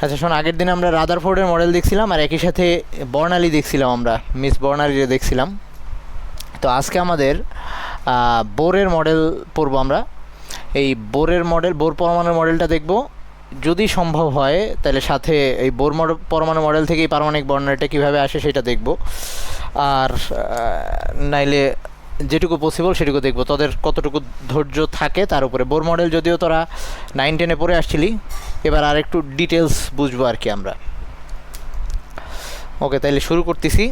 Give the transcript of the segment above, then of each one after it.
আচ্ছা শোন, আগের দিন আমরা রাদারফোর্ডের মডেল দেখছিলাম আর একই সাথে বর্ণালী দেখছিলাম, আমরা মিস বর্ণালীরে দেখছিলাম। তো আজকে আমাদের বোরের মডেল পড়বো আমরা। এই বোরের মডেল, বোর পরমাণুর মডেলটা দেখব, যদি সম্ভব হয় তাহলে সাথে এই বোর পরমাণু মডেল থেকেই পারমাণবিক বর্ণালীটা কীভাবে আসে সেটা দেখব, আর নাইলে যেটুকু পসিবল সেটুকু দেখবো। তোদের কতটুকু ধৈর্য থাকে তার উপরে। বোর মডেল যদিও তোরা 9-10-এ পড়ে আসছিলি, এবার আর একটু ডিটেলস বুঝবো আর কি আমরা। ওকে, তাইলে শুরু করতেছি।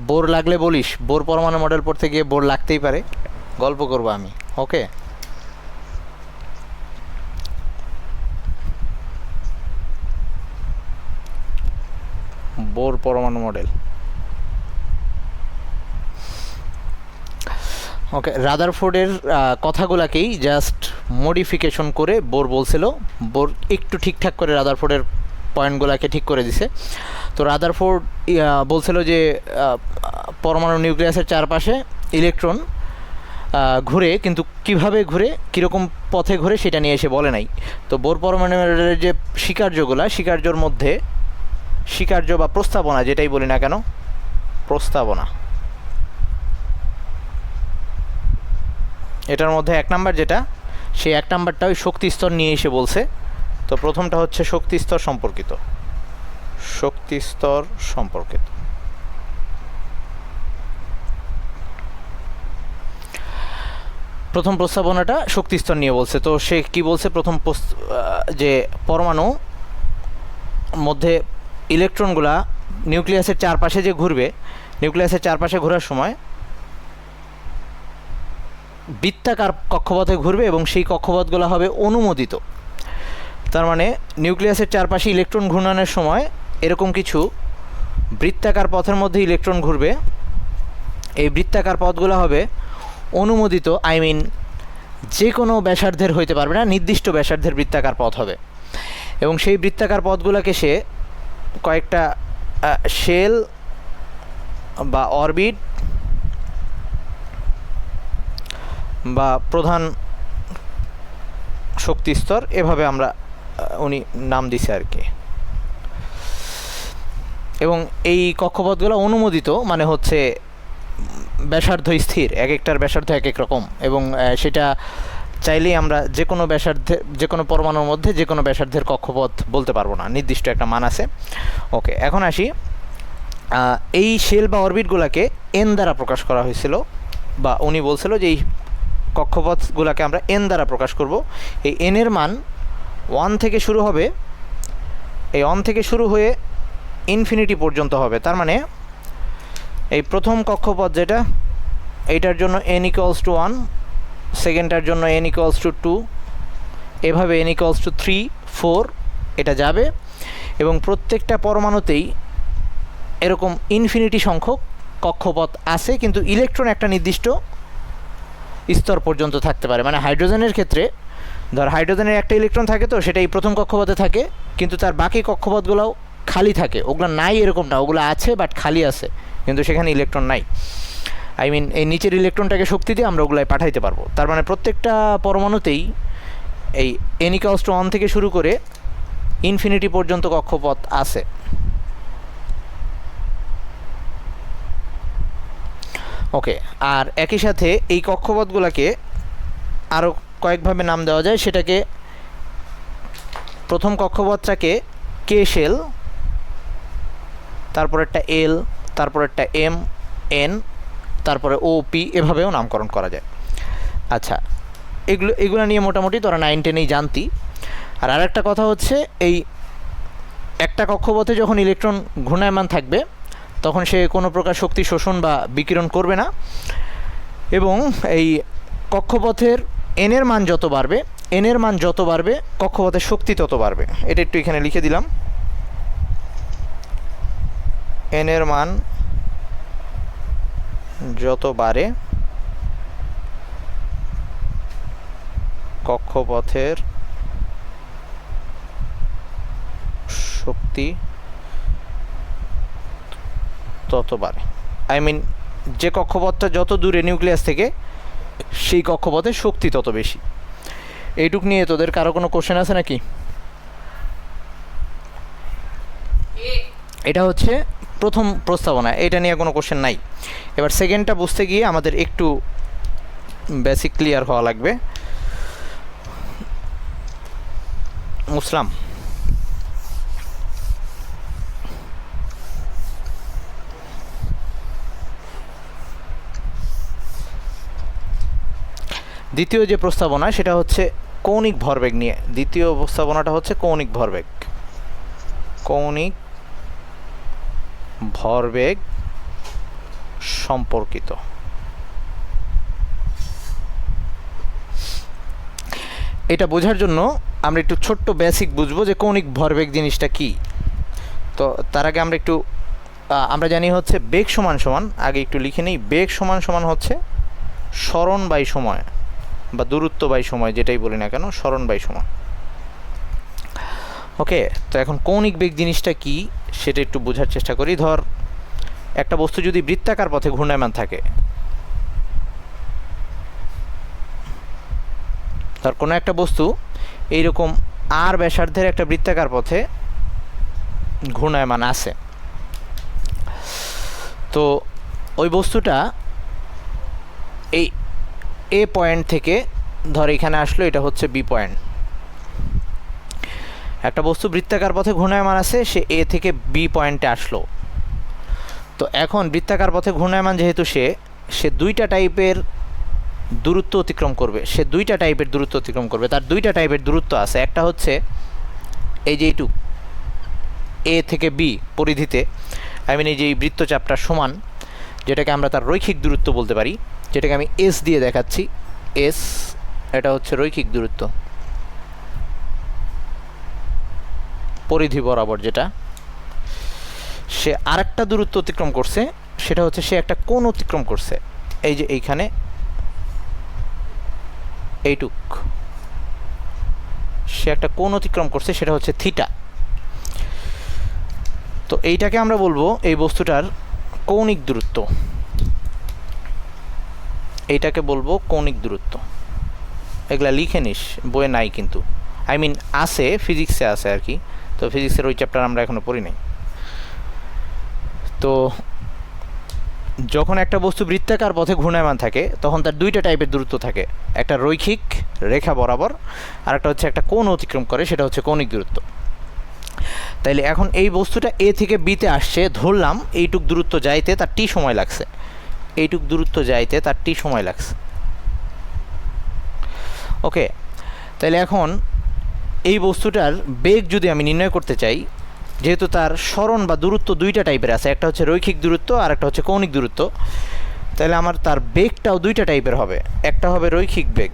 বোর লাগলে বলিস, বোর পরমাণু মডেল পড়তে গিয়ে বোর লাগতেই পারে, গল্প করবো আমি। ওকে, বোর পরমাণু মডেল। ওকে, রাদারফোর্ডের কথাগুলাকেই জাস্ট মডিফিকেশন করে বোর বলছিল। বোর একটু ঠিকঠাক করে রাদারফোর্ডের পয়েন্টগুলোকে ঠিক করে দিছে। তো রাদারফোর্ড বলছিল যে পরমাণু নিউক্লিয়াসের চারপাশে ইলেকট্রন ঘুরে, কিন্তু কিভাবে ঘুরে, কীরকম পথে ঘুরে সেটা নিয়ে এসে বলে নাই। তো বোর পরমাণুর যে স্বীকার্যর মধ্যে, স্বীকার্য বা প্রস্তাবনা যেটাই বলি না কেন, প্রস্তাবনা, এটার মধ্যে 1 নাম্বার যেটা, সেই 1 নাম্বারটা ওই শক্তি স্তর নিয়ে এসে বলছে। তো প্রথমটা হচ্ছে শক্তি স্তর সম্পর্কিত, শক্তি স্তর সম্পর্কিত। প্রথম প্রস্তাবনাটা শক্তি স্তর নিয়ে বলছে। তো সে কি বলছে, প্রথম যে পরমাণু মধ্যে ইলেকট্রনগুলা নিউক্লিয়াসের চারপাশে যে ঘুরবে, নিউক্লিয়াসের চারপাশে ঘোরার সময় বৃত্তাকার কক্ষপথে ঘুরবে এবং সেই কক্ষপথগুলো হবে অনুমোদিত। তার মানে নিউক্লিয়াসের চারপাশে ইলেকট্রন ঘূর্ণনের সময় এরকম কিছু বৃত্তাকার পথের মধ্যে ইলেকট্রন ঘুরবে। এই বৃত্তাকার পথগুলো হবে অনুমোদিত, আই মিন যে কোনো ব্যাসার্ধের হইতে পারবে না, নির্দিষ্ট ব্যাসার্ধের বৃত্তাকার পথ হবে। এবং সেই বৃত্তাকার পথগুলোকে সে কয়েকটা শেল বা অরবিট বা প্রধান শক্তি স্তর, এভাবে আমরা উনি নাম দিছে আর কি। এবং এই কক্ষপথগুলো অনুমোদিত মানে হচ্ছে ব্যাসার্ধ স্থির, এক একটার ব্যাসার্ধ এক এক রকম, এবং সেটা চাইলেই আমরা যে কোনো ব্যাসার্ধে, যে কোনো পরমাণুর মধ্যে যে কোনো ব্যাসার্ধের কক্ষপথ বলতে পারবো না, নির্দিষ্ট একটা মান আছে। ওকে, এখন আসি, এই শেল বা অরবিটগুলোকে এন দ্বারা প্রকাশ করা হয়েছিল, বা উনি বলছিল যে এই কক্ষপথগুলোকে আমরা এন দ্বারা প্রকাশ করব। এই এনের মান 1 থেকে শুরু হবে, এই 1 থেকে শুরু হয়ে ইনফিনিটি পর্যন্ত হবে। তার মানে এই প্রথম কক্ষপথ যেটা, এইটার জন্য n = 1, সেকেন্ডটার জন্য n = 2, এভাবে n = 3, 4 এটা যাবে। এবং প্রত্যেকটা পরমাণুতেই এরকম ইনফিনিটি সংখ্যক কক্ষপথ আছে, কিন্তু ইলেকট্রন একটা নির্দিষ্ট স্তর পর্যন্ত থাকতে পারে। মানে হাইড্রোজেনের ক্ষেত্রে ধর, হাইড্রোজেনের একটা ইলেকট্রন থাকে, তো সেটা এই প্রথম কক্ষপথে থাকে, কিন্তু তার বাকি কক্ষপথগুলোও খালি থাকে। ওগুলো নাই এরকম না, ওগুলো আছে বাট খালি আছে, কিন্তু সেখানে ইলেকট্রন নাই। আই মিন এই নিচের ইলেকট্রনটাকে শক্তি দিয়ে আমরা ওগুলাই পাঠাইতে পারবো। তার মানে প্রত্যেকটা পরমাণুতেই এই n = 1 থেকে শুরু করে ইনফিনিটি পর্যন্ত কক্ষপথ আছে। ওকে, আর একই সাথে এই কক্ষপথগুলোকে আরও কয়েকভাবে নাম দেওয়া যায়। সেটাকে, প্রথম কক্ষপথটাকে কে শেল, তারপর একটা এল, তারপর একটা এম, এন, তারপরে ও, পি, এভাবেও নামকরণ করা যায়। আচ্ছা, এগুলো নিয়ে মোটামুটি তোরা 9-10-এই জানতি। আর আরেকটা কথা হচ্ছে, এই একটা কক্ষপথে যখন ইলেকট্রন ঘূর্ণায়মান থাকবে তখন সে কোনো প্রকার শক্তি শোষণ বা বিকিরণ করবে না। এবং এই কক্ষপথের এনের মান যত বাড়বে, কক্ষপথের শক্তি তত বাড়বে। এটা একটু এখানে লিখে দিলাম, এনের মান যত বাড়ে কক্ষপথের শক্তি তত বাড়ে। আই মিন যে কক্ষপথটা যত দূরে নিউক্লিয়াস থেকে, সেই কক্ষপথের শক্তি তত বেশি। এইটুক নিয়ে তোদের কারো কোনো কোশ্চেন আছে নাকি? এটা হচ্ছে প্রথম প্রস্তাবনা, এটা নিয়ে কোনো কোশ্চেন নাই। এবার সেকেন্ডটা বুঝতে গিয়ে আমাদের একটু বেসিক ক্লিয়ার হওয়া লাগবে। মুসলাম, দ্বিতীয় যে প্রস্তাবনা সেটা হচ্ছে কৌণিক ভরবেগ নিয়ে। দ্বিতীয় প্রস্তাবনাটা হচ্ছে কৌণিক ভরবেগ, কৌণিক ভরবেগ সম্পর্কিত। এটা বোঝার জন্য আমরা একটু ছোট্ট বেসিক বুঝবো যে কৌণিক ভরবেগ জিনিসটা কি। তো তার আগে আমরা একটু আমরা জানি হচ্ছে বেগ সমান সমান, আগে একটু লিখে নিই, বেগ সমান সমান হচ্ছে সরণ বাই সময় বা দূরত্ব বাই সময়, যেটাই বলি না কেন, সরণ বাই সময়। ওকে, তো এখন কৌণিক বেগ জিনিসটা কি সেটা একটু বোঝার চেষ্টা করি। ধর একটা বস্তু যদি বৃত্তাকার পথে ঘূর্ণায়মান থাকে, ধর কোনো একটা বস্তু এইরকম আর ব্যাসার্ধের একটা বৃত্তাকার পথে ঘূর্ণায়মান আছে, তো ওই বস্তুটা এই এ পয়েন্ট থেকে ধর এখানে আসলো, এটা হচ্ছে বি পয়েন্ট। একটা বস্তু বৃত্তাকার পথে ঘূর্ণায়মান আছে, সে এ থেকে বি পয়েন্টে আসলো। তো এখন বৃত্তাকার পথে ঘূর্ণায়মান যেহেতু সে দুইটা টাইপের দূরত্ব অতিক্রম করবে, সে দুইটা টাইপের দূরত্ব অতিক্রম করবে। তার দুইটা টাইপের দূরত্ব আছে, একটা হচ্ছে এই যে এইটুক এ থেকে বি পরিধিতে, আই মিন এই যে এই বৃত্তচাপটা সমান, যেটাকে আমরা তার রৈখিক দূরত্ব বলতে পারি, যেটাকে আমি এস দিয়ে দেখাচ্ছি, এস, এটা হচ্ছে রৈখিক দূরত্ব পরিধি বরাবর। যেটা সে আরেকটা দূরত্ব অতিক্রম করছে, সেটা হচ্ছে সে একটা কোণ অতিক্রম করছে, এই যে এইখানে এইটুক সে একটা কোণ অতিক্রম করছে, সেটা হচ্ছে থিটা। তো এইটাকে আমরা বলবো এই বস্তুটার কৌণিক দূরত্ব, এইটাকে বলবো কৌণিক দূরত্ব। এগুলা লিখে নিস, বইয়ে নাই কিন্তু, আই মিন আছে, ফিজিক্সে আছে আর কি, তো ফিজিক্সের ওই চ্যাপ্টার আমরা এখনো পড়ি নাই। তো যখন একটা বস্তু বৃত্তাকার পথে ঘূর্ণায়মান থাকে তখন তার দুইটা টাইপের দূরত্ব থাকে, একটা রৈখিক রেখা বরাবর, আর একটা হচ্ছে একটা কোণ অতিক্রম করে, সেটা হচ্ছে কৌণিক দূরত্ব। তাইলে এখন এই বস্তুটা এ থেকে বিতে আসছে, ধরলাম এইটুক দূরত্ব যাইতে তার টি সময় লাগছে, এইটুক দূরত্ব যাইতে তার টি সময় লাগছে। ওকে, তাইলে এখন এই বস্তুটার বেগ যদি আমি নির্ণয় করতে চাই, যেহেতু তার সরণ বা দূরত্ব দুইটা টাইপের আছে, একটা হচ্ছে রৈখিক দূরত্ব আর একটা হচ্ছে কৌণিক দূরত্ব, তাহলে আমার তার বেগটাও দুইটা টাইপের হবে, একটা হবে রৈখিক বেগ,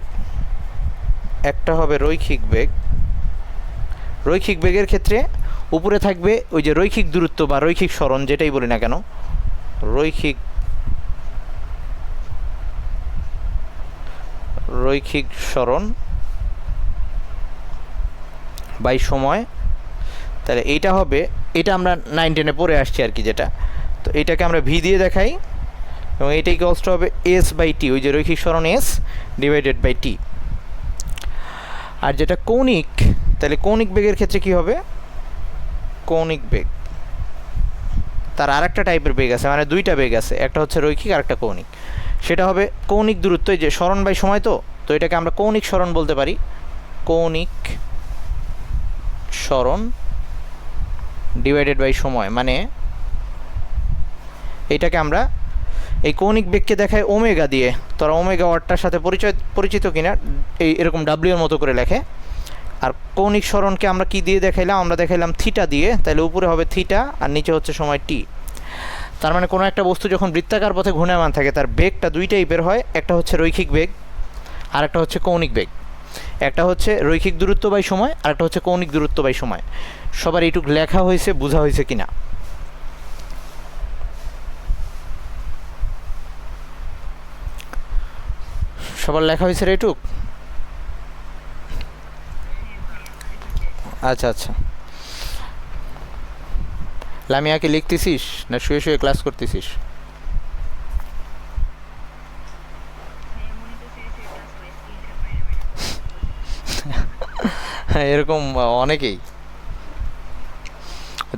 একটা হবে রৈখিক বেগ। রৈখিক বেগের ক্ষেত্রে উপরে থাকবে ওই যে রৈখিক দূরত্ব বা রৈখিক সরণ, যেটাই বলি না কেন, রৈখিক সরণ বাই সময়। তাহলে এইটা হবে, এটা আমরা 9-10-এ পড়ে আসছি আর কি, যেটা, তো এটাকে আমরা ভি দিয়ে দেখাই, এবং এইটা ইকুয়ালস টু হবে এস বাই টি, ওই যে রৈখিক সরণ এস ডিভাইডেড বাই টি। আর যেটা কৌণিক, তাহলে কৌণিক বেগের ক্ষেত্রে কি হবে, কৌণিক বেগ তার আরেকটা টাইপের বেগ আছে, মানে দুইটা বেগ আছে, একটা হচ্ছে রৈখিক আর একটা কৌণিক, সেটা হবে কৌণিক দূরত্ব, যে সরণ বাই সময়, তো এটাকে আমরা কৌণিক সরণ বলতে পারি, কৌণিক সরণ ডিভাইডেড বাই সময়। মানে এইটাকে আমরা এই কৌণিক বেগকে দেখায় ওমেগা দিয়ে, তোরা ওমেগা ওয়ার্ডটার সাথে পরিচিত কিনা, এই এরকম ডাব্লিউ এর মতো করে লেখে। আর কৌণিক সরণকে আমরা কি দিয়ে দেখাইলাম, আমরা দেখাইলাম থিটা দিয়ে, তাহলে উপরে হবে থিটা আর নিচে হচ্ছে সময় টি। তার মানে কোনো একটা বস্তু যখন বৃত্তাকার পথে ঘূর্ণায়মান থাকে তার বেগটা দুই টাইপের হয়, একটা হচ্ছে রৈখিক বেগ আর একটা হচ্ছে কৌণিক বেগ। একটা হচ্ছে রৈখিক দূরত্ব বাই সময় আর একটা হচ্ছে কৌণিক দূরত্ব বাই সময়। সবার এইটুক লেখা হয়েছে, বোঝা হয়েছে কিনা? সবার লেখা হয়েছে এইটুক? আচ্ছা আচ্ছা, লামিয়াকে লিখতেছিস না শুয়ে শুয়ে ক্লাস করতেছিস? হ্যাঁ, এরকম অনেকেই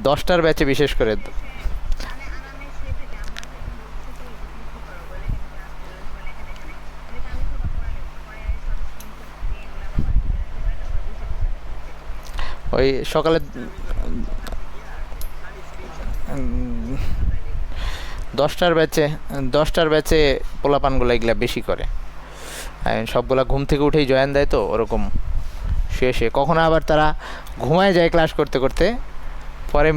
10টার ব্যাচে বিশেষ করে ওই সকালে 10টার ব্যাচে পোলাপানগুলো এগুলা বেশি করে, সবগুলা ঘুম থেকে উঠেই জয়েন দেয়, তো ওরকম শুয়ে কখনো আবার তারা ঘুমায় যায় ক্লাস করতে করতে, পরে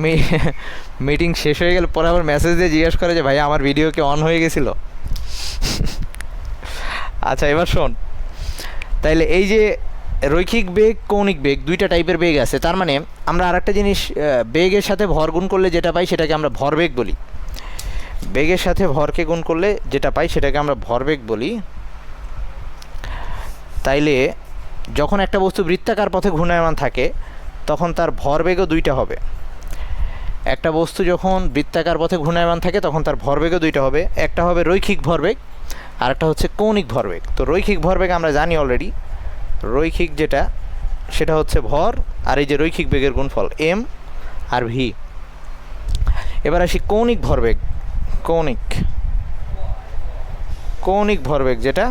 মিটিং শেষ হয়ে গেলে পরে আবার মেসেজ দিয়ে জিজ্ঞেস করে যে ভাই আমার ভিডিও কি অন হয়ে গেছিল। আচ্ছা এবার শোন, তাইলে এই যে রৈখিক বেগ কৌণিক বেগ দুইটা টাইপের বেগ আছে, তার মানে আমরা আরেকটা জিনিস বেগের সাথে ভর গুণ করলে যেটা পাই সেটাকে আমরা ভরবেগ বলি। বেগের সাথে ভরকে গুণ করলে যেটা পাই সেটাকে আমরা ভরবেগ বলি। তাইলে যখন একটা বস্তু বৃত্তাকার পথে ঘূর্ণায়মান থাকে তখন তার ভরবেগও দুইটা হবে। একটা বস্তু যখন বৃত্তাকার পথে ঘূর্ণায়মান থাকে তখন তার ভরবেগও দুইটা হবে, একটা হবে রৈখিক ভরবেগ আর একটা হচ্ছে কৌণিক ভরবেগ। তো রৈখিক ভরবেগ আমরা জানি অলরেডি, রৈখিক যেটা সেটা হচ্ছে ভর, আর এই যে রৈখিক বেগের গুণফল এম আর ভি। এবার আসি কৌণিক ভরবেগ। কৌণিক ভরবেগ যেটা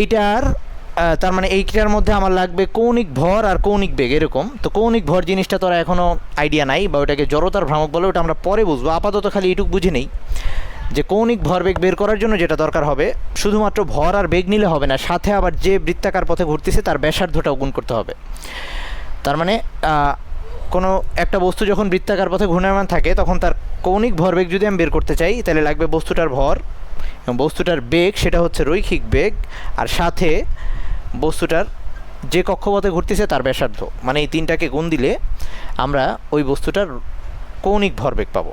এইটার তার মানে এইটার মধ্যে আমার লাগবে কৌণিক ভর আর কৌণিক বেগ এরকম। তো কৌণিক ভর জিনিসটা তোরা এখনও আইডিয়া নাই, বা ওটাকে জড়তার ভ্রামক বলে, ওটা আমরা পরে বুঝবো। আপাতত খালি এইটুকু বুঝে নেই যে কৌণিক ভরবেগ বের করার জন্য যেটা দরকার হবে, শুধুমাত্র ভর আর বেগ নিলে হবে না, সাথে আবার যে বৃত্তাকার পথে ঘুরতেছে তার ব্যাসার্ধটাও গুণ করতে হবে। তার মানে কোনো একটা বস্তু যখন বৃত্তাকার পথে ঘূর্ণায়মান থাকে তখন তার কৌণিক ভরবেগ যদি আমি বের করতে চাই তাহলে লাগবে বস্তুটার ভর এবং বস্তুটার বেগ সেটা হচ্ছে রৈখিক বেগ, আর সাথে বস্তুটার যে কক্ষপথে ঘুরতেছে তার ব্যাসার্ধ, মানে এই তিনটাকে গুণ দিলে আমরা ওই বস্তুটার কৌণিক ভরবেগ পাবো।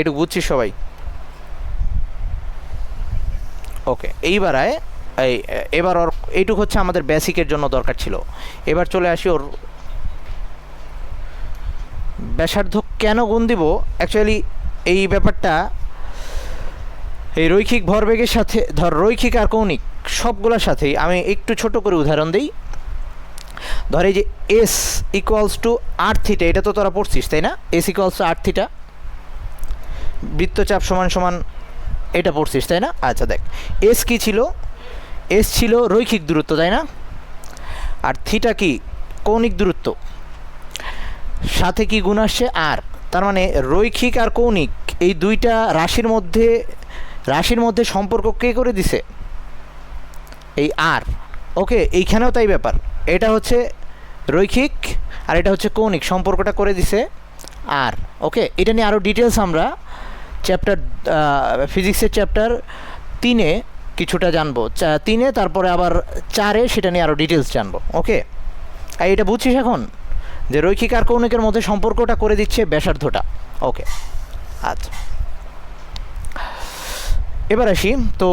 এটুকু বুঝছি সবাই? ওকে, এবার ওর এইটুকু হচ্ছে আমাদের বেসিকের জন্য দরকার ছিল। এবার চলে আসি ওর ব্যাসার্ধ কেন গুণ দিব। অ্যাকচুয়ালি এই ব্যাপারটা এই রৈখিক ভরবেগের সাথে, ধর রৈখিক আর কৌণিক সবগুলোর সাথেই আমি একটু ছোট করে উদাহরণ দিই। ধর এই যে S equals to R theta, এটা তো তোরা পড়ছিস তাই না? S equals to R theta, বৃত্তচাপ সমান সমান, এটা পড়ছিস তাই না? আচ্ছা দেখ, এস কি ছিল? এস ছিল রৈখিক দূরত্ব তাই না? আর থিটা কি? কৌণিক দূরত্ব। সাথে কি গুণ আসছে? আর। তার মানে রৈখিক আর কৌণিক এই দুইটা রাশির মধ্যে সম্পর্ক কে করে দিছে? এই আর। ওকে, এইখানেও তাই ব্যাপার, এটা হচ্ছে রৈখিক আর এটা হচ্ছে কৌণিক, সম্পর্কটা করে দিছে আর। ওকে, এটা নিয়ে আরও ডিটেলস আমরা চ্যাপ্টার ফিজিক্সের চ্যাপ্টার 3-এ কিছুটা জানবো, 3-এ, তারপরে আবার 4-এ সেটা নিয়ে আরও ডিটেলস জানবো। ওকে, আর এটা বুঝছিস এখন যে রৈখিক আর কৌণিকের মধ্যে সম্পর্কটা করে দিচ্ছে ব্যাসার্ধটা। ওকে, আচ্ছা এবার আসি। তো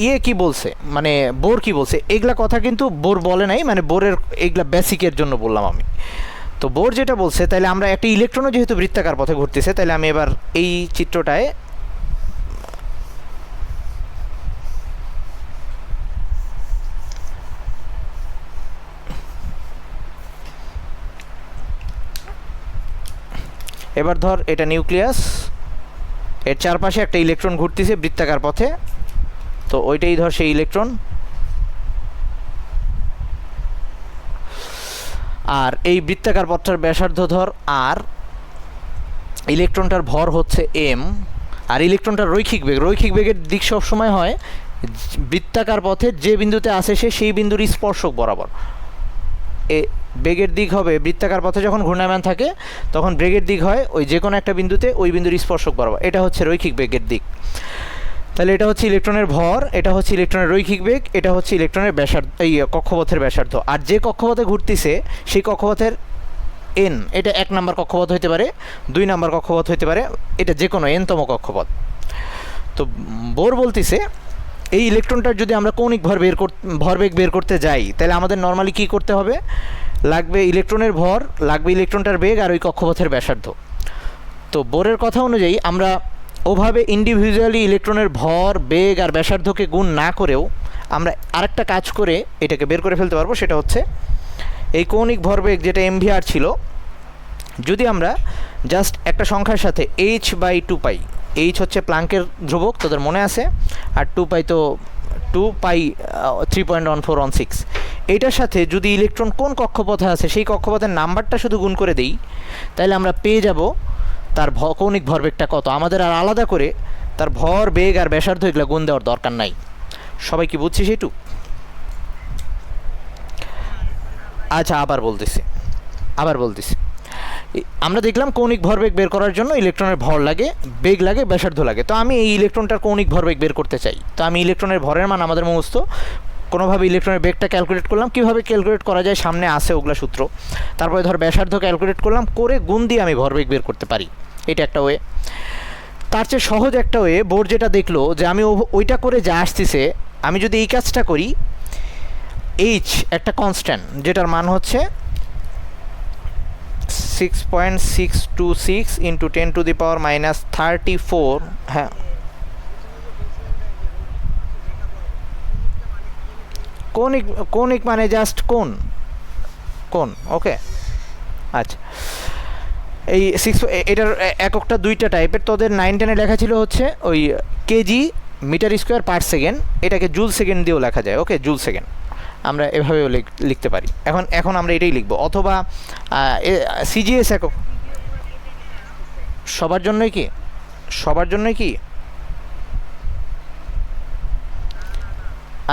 ইয়ে কি বলছে, মানে বোর কি বলছে, এগুলা কথা কিন্তু বোর বলে নাই, মানে বোরের এগুলা বেসিকের জন্য বললাম আমি। তো বোর যেটা বলছে, তাহলে আমরা একটা ইলেকট্রনও যেহেতু বৃত্তাকার পথে ঘুরতেছে, তাহলে আমি এবার এই চিত্রটায় এবার ধর এটা নিউক্লিয়াস, এর চারপাশে একটা ইলেকট্রন ঘুরতেছে বৃত্তাকার পথে, তো ওইটাই ধর সেই ইলেকট্রন। আর এই বৃত্তাকার পথটার ব্যাসার্ধ ধর আর, ইলেকট্রনটার ভর হচ্ছে এম, আর ইলেকট্রনটার রৈখিক বেগের দিক সবসময় হয় বৃত্তাকার পথে যে বিন্দুতে আসে সেই বিন্দুর স্পর্শক বরাবর। বেগের দিক হবে বৃত্তাকার পথে যখন ঘূর্ণায়মান থাকে তখন বেগের দিক হয় ওই যে কোনো একটা বিন্দুতে ওই বিন্দুর স্পর্শক বরাবর, এটা হচ্ছে রৈখিক বেগের দিক। তাহলে এটা হচ্ছে ইলেকট্রনের ভর, এটা হচ্ছে ইলেকট্রনের রৈখিক বেগ, এটা হচ্ছে ইলেকট্রনের ব্যাসার্ধ, এই কক্ষপথের ব্যাসার্ধ। আর যে কক্ষপথে ঘুরতেছে সেই কক্ষপথের এন, এটা 1 নম্বর কক্ষপথ হতে পারে, 2 নম্বর কক্ষপথ হতে পারে, এটা যে কোনো এনতম কক্ষপথ। তো বোর বলতেছে এই ইলেকট্রনটার যদি আমরা কৌণিক ভরবেগ বের করতে যাই তাহলে আমাদের নর্মালি কী করতে হবে? লাগবে ইলেকট্রনের ভর, লাগবে ইলেকট্রনটার বেগ আর ওই কক্ষপথের ব্যাসার্ধ। তো বোরের কথা অনুযায়ী আমরা ওভাবে ইন্ডিভিজুয়ালি ইলেকট্রনের ভর, বেগ আর ব্যাসার্ধকে গুণ না করেও আমরা আরেকটা কাজ করে এটাকে বের করে ফেলতে পারবো, সেটা হচ্ছে এই কৌণিক ভরবেগ যেটা mvr ছিল, যদি আমরা জাস্ট একটা সংখ্যার সাথে h/2π, h হচ্ছে প্লাঙ্কের ধ্রুবক, তোদের মনে আছে, আর 2π তো 2π 3.1416, এইটার সাথে যদি ইলেকট্রন কোন কক্ষপথে আছে সেই কক্ষপথের নাম্বারটা শুধু গুণ করে দিই, তাহলে আমরা পেয়ে যাব তার কৌণিক ভরবেগটা কত। আমাদের আর আলাদা করে তার ভর, বেগ আর ব্যাসার্ধ এগুলো গুণ দেওয়ার দরকার নাই। সবাই কি বুঝছি সেটু? আচ্ছা, আবার বলতেছি। আমরা দেখলাম কৌণিক ভরবেগ বের করার জন্য ইলেকট্রনের ভর লাগে, বেগ লাগে, ব্যাসার্ধ লাগে। তো আমি এই ইলেকট্রনটার কৌণিক ভরবেগ বের করতে চাই। তো আমি ইলেকট্রনের ভরের মান আমাদের মুখস্থ, কোনোভাবে ইলেকট্রনের বেগটা ক্যালকুলেট করলাম। কীভাবে ক্যালকুলেট করা যায় সামনে আসে ওগুলো সূত্র। তারপরে ধর ব্যাসার্ধ ক্যালকুলেট করলাম, করে গুণ দিয়ে আমি ভরবেগ বের করতে পারি। এটা একটা ওয়ে। তার চেয়ে সহজ একটা ওয়ে, বোর্ড যেটা দেখলো যে আমি ওইটা করে যা আসতেছে, আমি যদি এই কাজটা করি, এইচ একটা কনস্ট্যান্ট যেটার মান হচ্ছে 6.626 ইন্টু 10⁻⁻34। হ্যাঁ, কৌণিক মানে জাস্ট কোণ। ওকে, আচ্ছা। এই এটার এককটা দুইটা টাইপের, তোদের 9-10-এ লেখা ছিল হচ্ছে ওই KG metre square per second, এটাকে জুল সেকেন্ড দিয়েও লেখা যায়। ওকে, জুল সেকেন্ড আমরা এভাবেও লিখতে পারি। এখন আমরা এটাই লিখব, অথবা সিজিএস একক সবার জন্যই কি?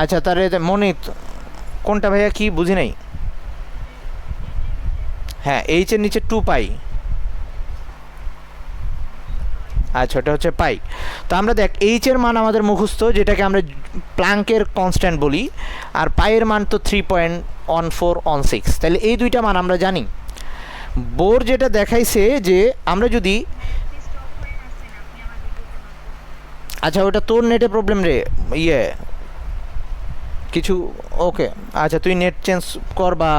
আচ্ছা, তার মনিত কোনটা ভাইয়া, কি বুঝি নাই? হ্যাঁ, এইচের নিচে 2π। আচ্ছা, ওটা হচ্ছে পাই। তো আমরা দেখ, এইচের মান আমাদের মুখস্থ, যেটাকে আমরা প্লাঙ্কের কনস্ট্যান্ট বলি, আর পাইয়ের মান তো 3.1416। তাহলে এই দুইটা মান আমরা জানি। বোর যেটা দেখাইছে যে আমরা যদি, আচ্ছা ওটা তোর নেটে প্রবলেম রে, কিছু। ওকে, আচ্ছা তুই নেট চেঞ্জ কর বা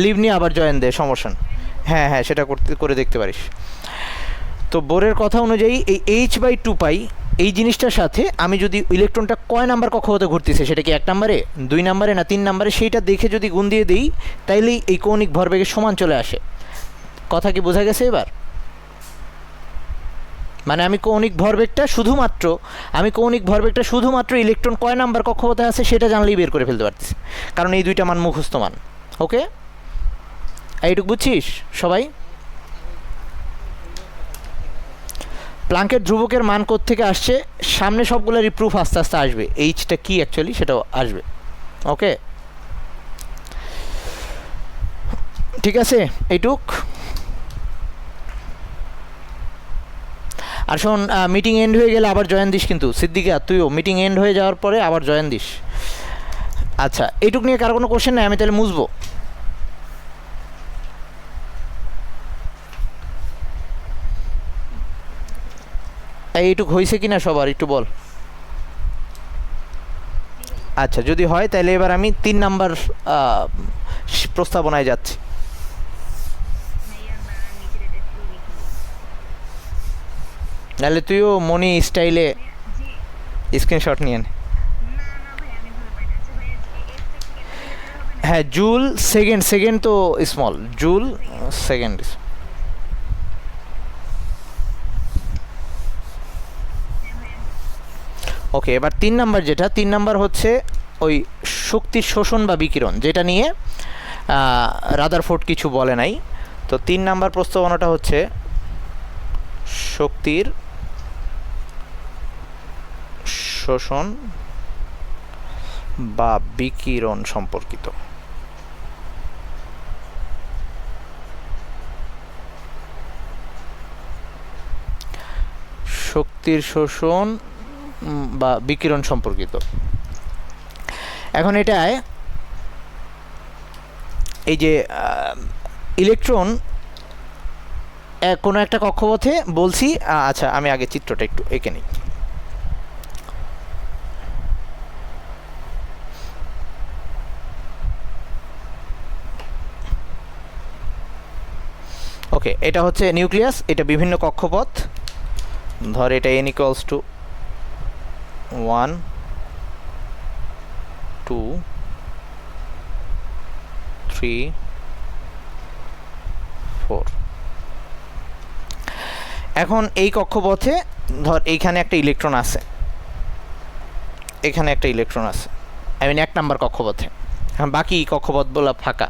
লিভ নিয়ে আবার জয়েন দে, সমস্যা। হ্যাঁ, সেটা করে দেখতে পারিস। তো বোরের কথা অনুযায়ী এই h/2π এই জিনিসটার সাথে আমি যদি ইলেকট্রনটা কয় নাম্বার কক্ষপথে ঘুরতেছে, সেটা কি 1 নম্বরে, 2 নম্বরে না 3 নম্বরে, সেইটা দেখে যদি গুণ দিয়ে দিই, তাইলেই এই কৌণিক ভরবেগের সমান চলে আসে। কথা কি বোঝা গেছে এবার? মানে আমি কৌণিক ভরবেগটা শুধুমাত্র ইলেকট্রন কয় নাম্বার কক্ষপথে আছে সেটা জানলেই বের করে ফেলতে পারতেছি, কারণ এই দুইটা মান মুখস্থ মান। ওকে, এইটুকু বুঝছিস সবাই? প্লাঙ্কের ধ্রুবকের মান থেকে আসছে, সামনে সবগুলোরই প্রুফ আস্তে আস্তে আসবে, এইচটা কি অ্যাকচুয়ালি সেটাও আসবে। ওকে, ঠিক আছে এইটুক। আর শোন, মিটিং এন্ড হয়ে গেলে আবার জয়েন দিস কিন্তু, সিদ্দিকা তুইও মিটিং এন্ড হয়ে যাওয়ার পরে আবার জয়েন দিস। আচ্ছা, এইটুক নিয়ে কারো কোনো কোশ্চেন নেই? আমি তাহলে মুছবো। এইটুক হয়েছে কিনা সবার একটু বল। আচ্ছা, যদি হয় তাহলে এবার আমি 3 নাম্বার প্রস্তাবনায় যাচ্ছি। নাহলে তুইও মনি স্টাইলে স্ক্রিনশট নিয়ে নে। হ্যাঁ, জুল সেকেন্ড তো স্মল, জুল সেকেন্ড। ওকে, এবার 3 নাম্বার যেটা, 3 নাম্বার হচ্ছে ওই শক্তির শোষণ বা বিকিরণ, যেটা নিয়ে রাদারফোর্ড কিছু বলে নাই। তো 3 নাম্বার প্রস্তাবনাটা হচ্ছে শক্তির শোষণ বা বিকিরণ সম্পর্কিত। শক্তির শোষণ বা বিকিরণ সম্পর্কিত। এখন এটায় এই যে ইলেকট্রন কোনো একটা কক্ষপথে বলছি। আচ্ছা, আমি আগে চিত্রটা একটু এঁকে নিই। ওকে, এটা হচ্ছে নিউক্লিয়াস, এটা বিভিন্ন কক্ষপথ। ধর এটা n = 1 2 3 3 4। এখন এই কক্ষপথে ধর এইখানে একটা ইলেকট্রন আছে, এখানে একটা ইলেকট্রন আছে, আই মিন 1 নাম্বার কক্ষপথে, বাকি কক্ষপথগুলো ফাঁকা।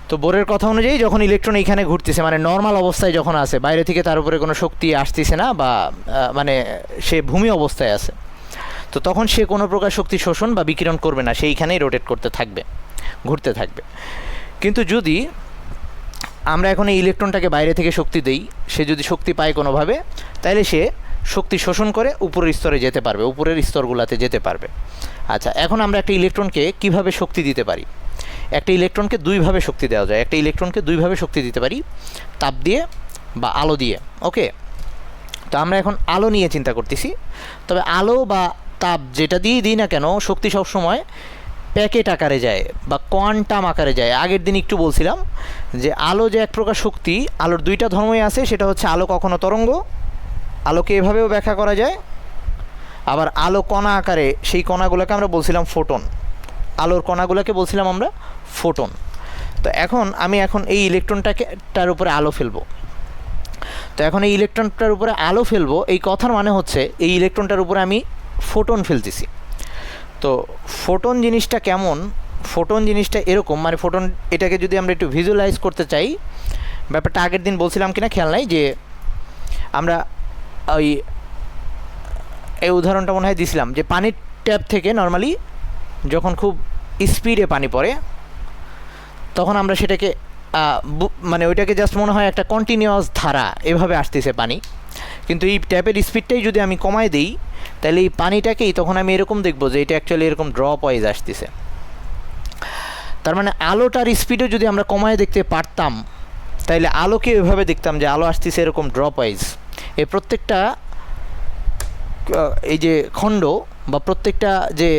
তো বোরের কথা অনুযায়ী যখন ইলেকট্রন এইখানে ঘুরতেছে, মানে নর্মাল অবস্থায় যখন আছে, বাইরে থেকে তার উপরে কোনো শক্তি আসতেছে না, বা মানে সে ভূমি অবস্থায় আছে, তো তখন সে কোনো প্রকার শক্তি শোষণ বা বিকিরণ করবে না, সেইখানেই রোটেট করতে থাকবে, ঘুরতে থাকবে। কিন্তু যদি আমরা এখন এই ইলেকট্রনটাকে বাইরে থেকে শক্তি দেই, সে যদি শক্তি পায় কোনোভাবে, তাহলে সে শক্তি শোষণ করে উপরের স্তরে যেতে পারবে, উপরের স্তরগুলোতে যেতে পারবে। আচ্ছা, এখন আমরা একটা ইলেকট্রনকে কিভাবে শক্তি দিতে পারি? একটা ইলেকট্রনকে দুইভাবে শক্তি দেওয়া যায়। একটা ইলেকট্রনকে দুইভাবে শক্তি দিতে পারি, তাপ দিয়ে বা আলো দিয়ে। ওকে, তো আমরা এখন আলো নিয়ে চিন্তা করতেছি। তবে আলো বা তাপ যেটা দিয়েই দিই না কেন, শক্তি সবসময় প্যাকেট আকারে যায় বা কোয়ান্টাম আকারে যায়। আগের দিন একটু বলছিলাম যে আলো যে এক প্রকার শক্তি, আলোর দুইটা ধর্মই আছে। সেটা হচ্ছে আলো কখনো তরঙ্গ, আলোকে এভাবেও ব্যাখ্যা করা যায়, আবার আলো কণা আকারে, সেই কণাগুলোকে আমরা বলছিলাম ফোটন। আলোর কণাগুলোকে বলছিলাম আমরা ফোটন। তো এখন আমি এই ইলেকট্রনটার উপরে আলো ফেলবো। তো এখন এই ইলেকট্রনটার উপরে আলো ফেলবো, এই কথার মানে হচ্ছে এই ইলেকট্রনটার উপরে আমি ফোটন ফেলতেছি। তো ফোটন জিনিসটা কেমন? ফোটন জিনিসটা এরকম, মানে ফোটন এটাকে যদি আমরা একটু ভিজুয়ালাইজ করতে চাই, ব্যাপারটা আগের দিন বলছিলাম কিনা খেয়াল নাই, যে আমরা ওই এই উদাহরণটা মনে হয় দিছিলাম যে পানির ট্যাপ থেকে নর্মালি যখন খুব স্পিডে পানি পড়ে, তখন আমরা সেটাকে মানে ওইটাকে জাস্ট মনে হয় একটা কন্টিনিউয়াস ধারা এভাবে আসতেছে পানি। কিন্তু এই ট্যাপের স্পিডটাই যদি আমি কমায় দিই, তাহলে এই পানিটাকেই তখন আমি এরকম দেখব যে এটা অ্যাকচুয়ালি এরকম ড্রপ ওয়াইজ আসতেছে। তার মানে আলোটার স্পিডও যদি আমরা কমায় দেখতে পারতাম, তাইলে আলোকে এভাবে দেখতাম যে আলো আসতেছে এরকম ড্রপ ওয়াইজ। এই প্রত্যেকটা এই যে খণ্ড বা প্রত্যেকটা যে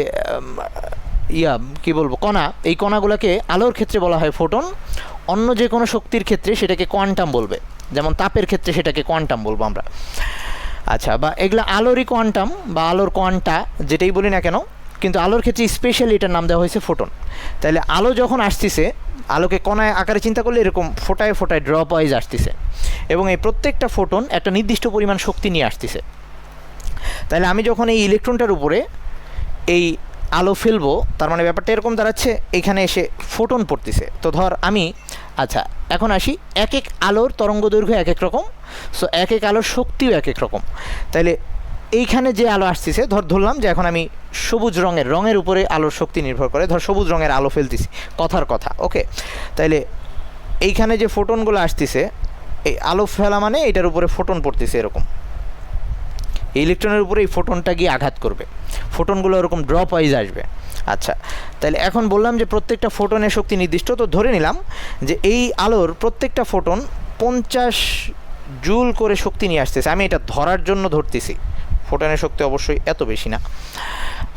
কি বলবো, কণা, এই কণাগুলোকে আলোর ক্ষেত্রে বলা হয় ফোটন। অন্য যে কোনো শক্তির ক্ষেত্রে সেটাকে কোয়ান্টাম বলবে, যেমন তাপের ক্ষেত্রে সেটাকে কোয়ান্টাম বলবো আমরা। আচ্ছা, বা এগুলো আলোরই কোয়ান্টাম বা আলোর কোয়ান্টা যেটাই বলি না কেন, কিন্তু আলোর ক্ষেত্রে স্পেশালি এটার নাম দেওয়া হয়েছে ফোটন। তাহলে আলো যখন আসতেছে, আলোকে কণায় আকারে চিন্তা করলে এরকম ফোটায় ফোটায় ড্রপ ওয়াইজ আসতেছে, এবং এই প্রত্যেকটা ফোটন একটা নির্দিষ্ট পরিমাণ শক্তি নিয়ে আসতেছে। তাহলে আমি যখন এই ইলেকট্রনটার উপরে এই আলো ফেলবো, তার মানে ব্যাপারটা এরকম দাঁড়াচ্ছে, এখানে এসে ফোটন পড়তেছে। তো ধর আমি, আচ্ছা এখন আসি, এক এক আলোর তরঙ্গ দৈর্ঘ্য এক এক রকম, সো এক এক আলোর শক্তিও এক এক রকম। তাইলে এইখানে যে আলো আসতেছে, ধরলাম যে এখন আমি সবুজ রঙের উপরে আলোর শক্তি নির্ভর করে, ধর সবুজ রঙের আলো ফেলতেছি, কথার কথা। ওকে, তাইলে এইখানে যে ফোটনগুলো আসতেছে, এই আলো ফেলা মানে এটার উপরে ফোটন পড়তেছে এরকম, এই ইলেকট্রনের উপরে এই ফোটনটা গিয়ে আঘাত করবে, ফোটনগুলো এরকম ড্রপ ওয়াইজ আসবে। আচ্ছা, তাহলে এখন বললাম যে প্রত্যেকটা ফোটনের শক্তি নির্দিষ্ট। তো ধরে নিলাম যে এই আলোর প্রত্যেকটা ফোটন 50 জুল করে শক্তি নিয়ে আসতেছে। আমি এটা ধরার জন্য ধরতেছি, ফোটনের শক্তি অবশ্যই এত বেশি না।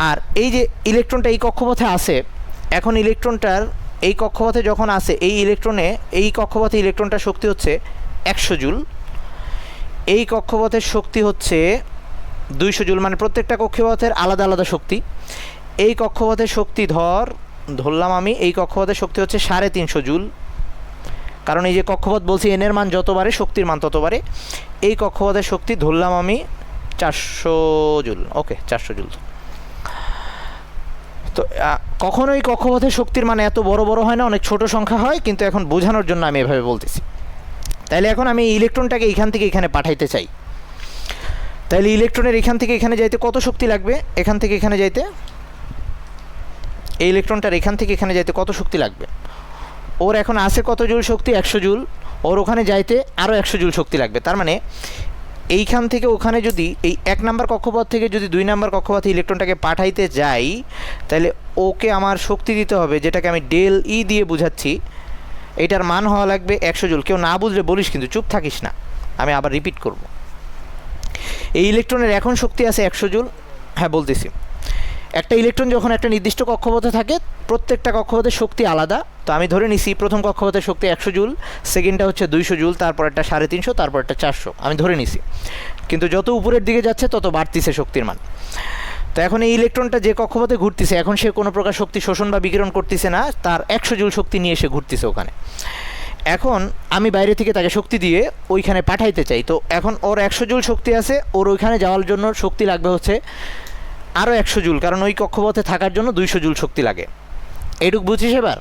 আর এই যে ইলেকট্রনটা এই কক্ষপথে আছে, এখন ইলেকট্রনটার এই কক্ষপথে যখন আসে, এই কক্ষপথে ইলেকট্রনটার শক্তি হচ্ছে 100 জুল, এই কক্ষপথের শক্তি হচ্ছে 200 জুল, মানে প্রত্যেকটা কক্ষপথের আলাদা আলাদা শক্তি। এই কক্ষপথের শক্তি ধরলাম আমি, এই কক্ষপথের শক্তি হচ্ছে 350 জুল, কারণ এই যে কক্ষপথ বলছি এনের মান যত বাড়ে শক্তির মান তত বাড়ে। এই কক্ষপথের শক্তি ধরলাম আমি 400 জুল। ওকে, 400 জুল। তো কখনোই কক্ষপথের শক্তির মান এত বড় বড় হয় না, অনেক ছোট সংখ্যা হয়, কিন্তু এখন বোঝানোর জন্য আমি এভাবে বলতেছি। তাইলে এখন আমি ইলেকট্রনটাকে এখান থেকে এখানে পাঠাইতে চাই, তাহলে ইলেকট্রনের এখান থেকে এখানে যাইতে কত শক্তি লাগবে? এখান থেকে এখানে যাইতে, এই ইলেকট্রনটার এখান থেকে এখানে যাইতে কত শক্তি লাগবে? ওর এখন আছে কত জুল শক্তি? 100 জুল। ওর ওখানে যাইতে আরও 100 জুল শক্তি লাগবে। তার মানে এইখান থেকে ওখানে যদি এই 1 নাম্বার কক্ষপথ থেকে যদি 2 নাম্বার কক্ষপথে ইলেকট্রনটাকে পাঠাইতে যাই, তাহলে ওকে আমার শক্তি দিতে হবে, যেটাকে আমি ডেল ই দিয়ে বুঝাচ্ছি। এইটার মান হওয়া লাগবে 100 জুল। কেউ না বুঝলে বলিস, কিন্তু চুপ থাকিস না, আমি আবার রিপিট করব। এই ইলেকট্রনের এখন শক্তি আছে 100 জুল। হ্যাঁ বলতেছি, একটা ইলেকট্রন যখন একটা নির্দিষ্ট কক্ষপথে থাকে, প্রত্যেকটা কক্ষপথের শক্তি আলাদা। তো আমি ধরে নিছি প্রথম কক্ষপথের শক্তি 100 জুল, সেকেন্ডটা হচ্ছে 200 জুল, তারপর একটা 350, তারপর একটা 400, আমি ধরে নিছি। কিন্তু যত উপরের দিকে যাচ্ছে তত বাড়তিছে শক্তির মান। তো এখন এই ইলেকট্রনটা যে কক্ষপথে ঘুরতেছে, এখন সে কোনো প্রকার শক্তি শোষণ বা বিকিরণ করতেছে না, তার 100 জুল শক্তি নিয়ে সে ঘুরতেছে ওখানে। এখন আমি বাইরে থেকে তাকে শক্তি দিয়ে ওইখানে পাঠাইতে চাই, তো এখন ওর 100 জুল শক্তি আছে, ওর ওইখানে যাওয়ার জন্য শক্তি লাগবে হচ্ছে আরও 100 জুল, কারণ ওই কক্ষপথে থাকার জন্য 200 জুল শক্তি লাগে। এইটুক বুঝিস এবার?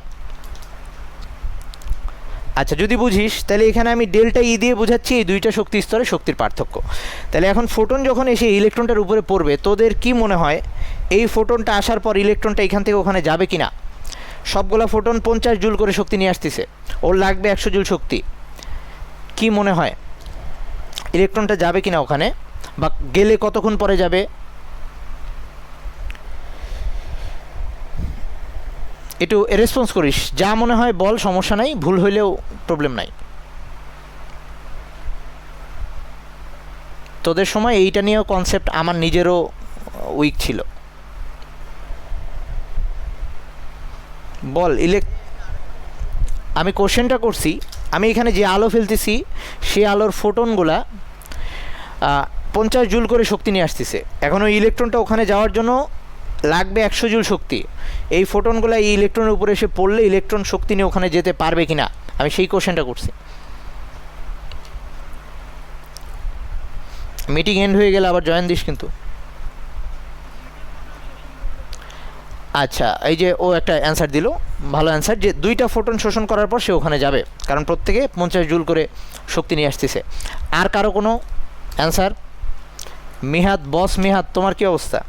আচ্ছা, যদি বুঝিস তাহলে এখানে আমি ডেল্টা ই দিয়ে বোঝাচ্ছি এই দুইটা শক্তি স্তরে শক্তির পার্থক্য। তাহলে এখন ফোটন যখন এসে ইলেকট্রনটার উপরে পড়বে, তোদের কি মনে হয় এই ফোটনটা আসার পর ইলেকট্রনটা এখান থেকে ওখানে যাবে কি না? সবগুলা ফোটন 50 জুল করে শক্তি নিয়ে আসতেছে, ওর লাগবে 100 জুল শক্তি। কি মনে হয় ইলেকট্রনটা যাবে কি না ওখানে, বা গেলে কতক্ষণ পরে যাবে? একটু রেসপন্স করিস, যা মনে হয় বল, সমস্যা নাই, ভুল হইলেও প্রবলেম নাই। তোদের সময় এইটা নিয়েও কনসেপ্ট আমার নিজেরও উইক ছিল। বল আমি কোশ্চেনটা করছি, আমি এখানে যে আলো ফেলতেছি সে আলোর ফোটনগুলা 50 জুল করে শক্তি নিয়ে আসতেছে। এখন ওই ইলেকট্রনটা ওখানে যাওয়ার জন্য লাগবে 100 জুল শক্তি। এই ফোটনগুলো এই ইলেকট্রনের উপরে এসে পড়লে ইলেকট্রন শক্তি নিয়ে ওখানে যেতে পারবে কি না, আমি সেই কোশ্চেনটা করছি। মিটিং এন্ড হয়ে গেলে আবার জয়েন দিস কিন্তু। আচ্ছা, এই যে ও একটা অ্যান্সার দিল, ভালো অ্যান্সার, যে 2টা ফোটন শোষণ করার পর সে ওখানে যাবে, কারণ প্রত্যেকে 50 জুল করে শক্তি নিয়ে আসতেছে। আর কারো কোনো অ্যান্সার? মিহাদ, বস মিহাদ, তোমার কি অবস্থা?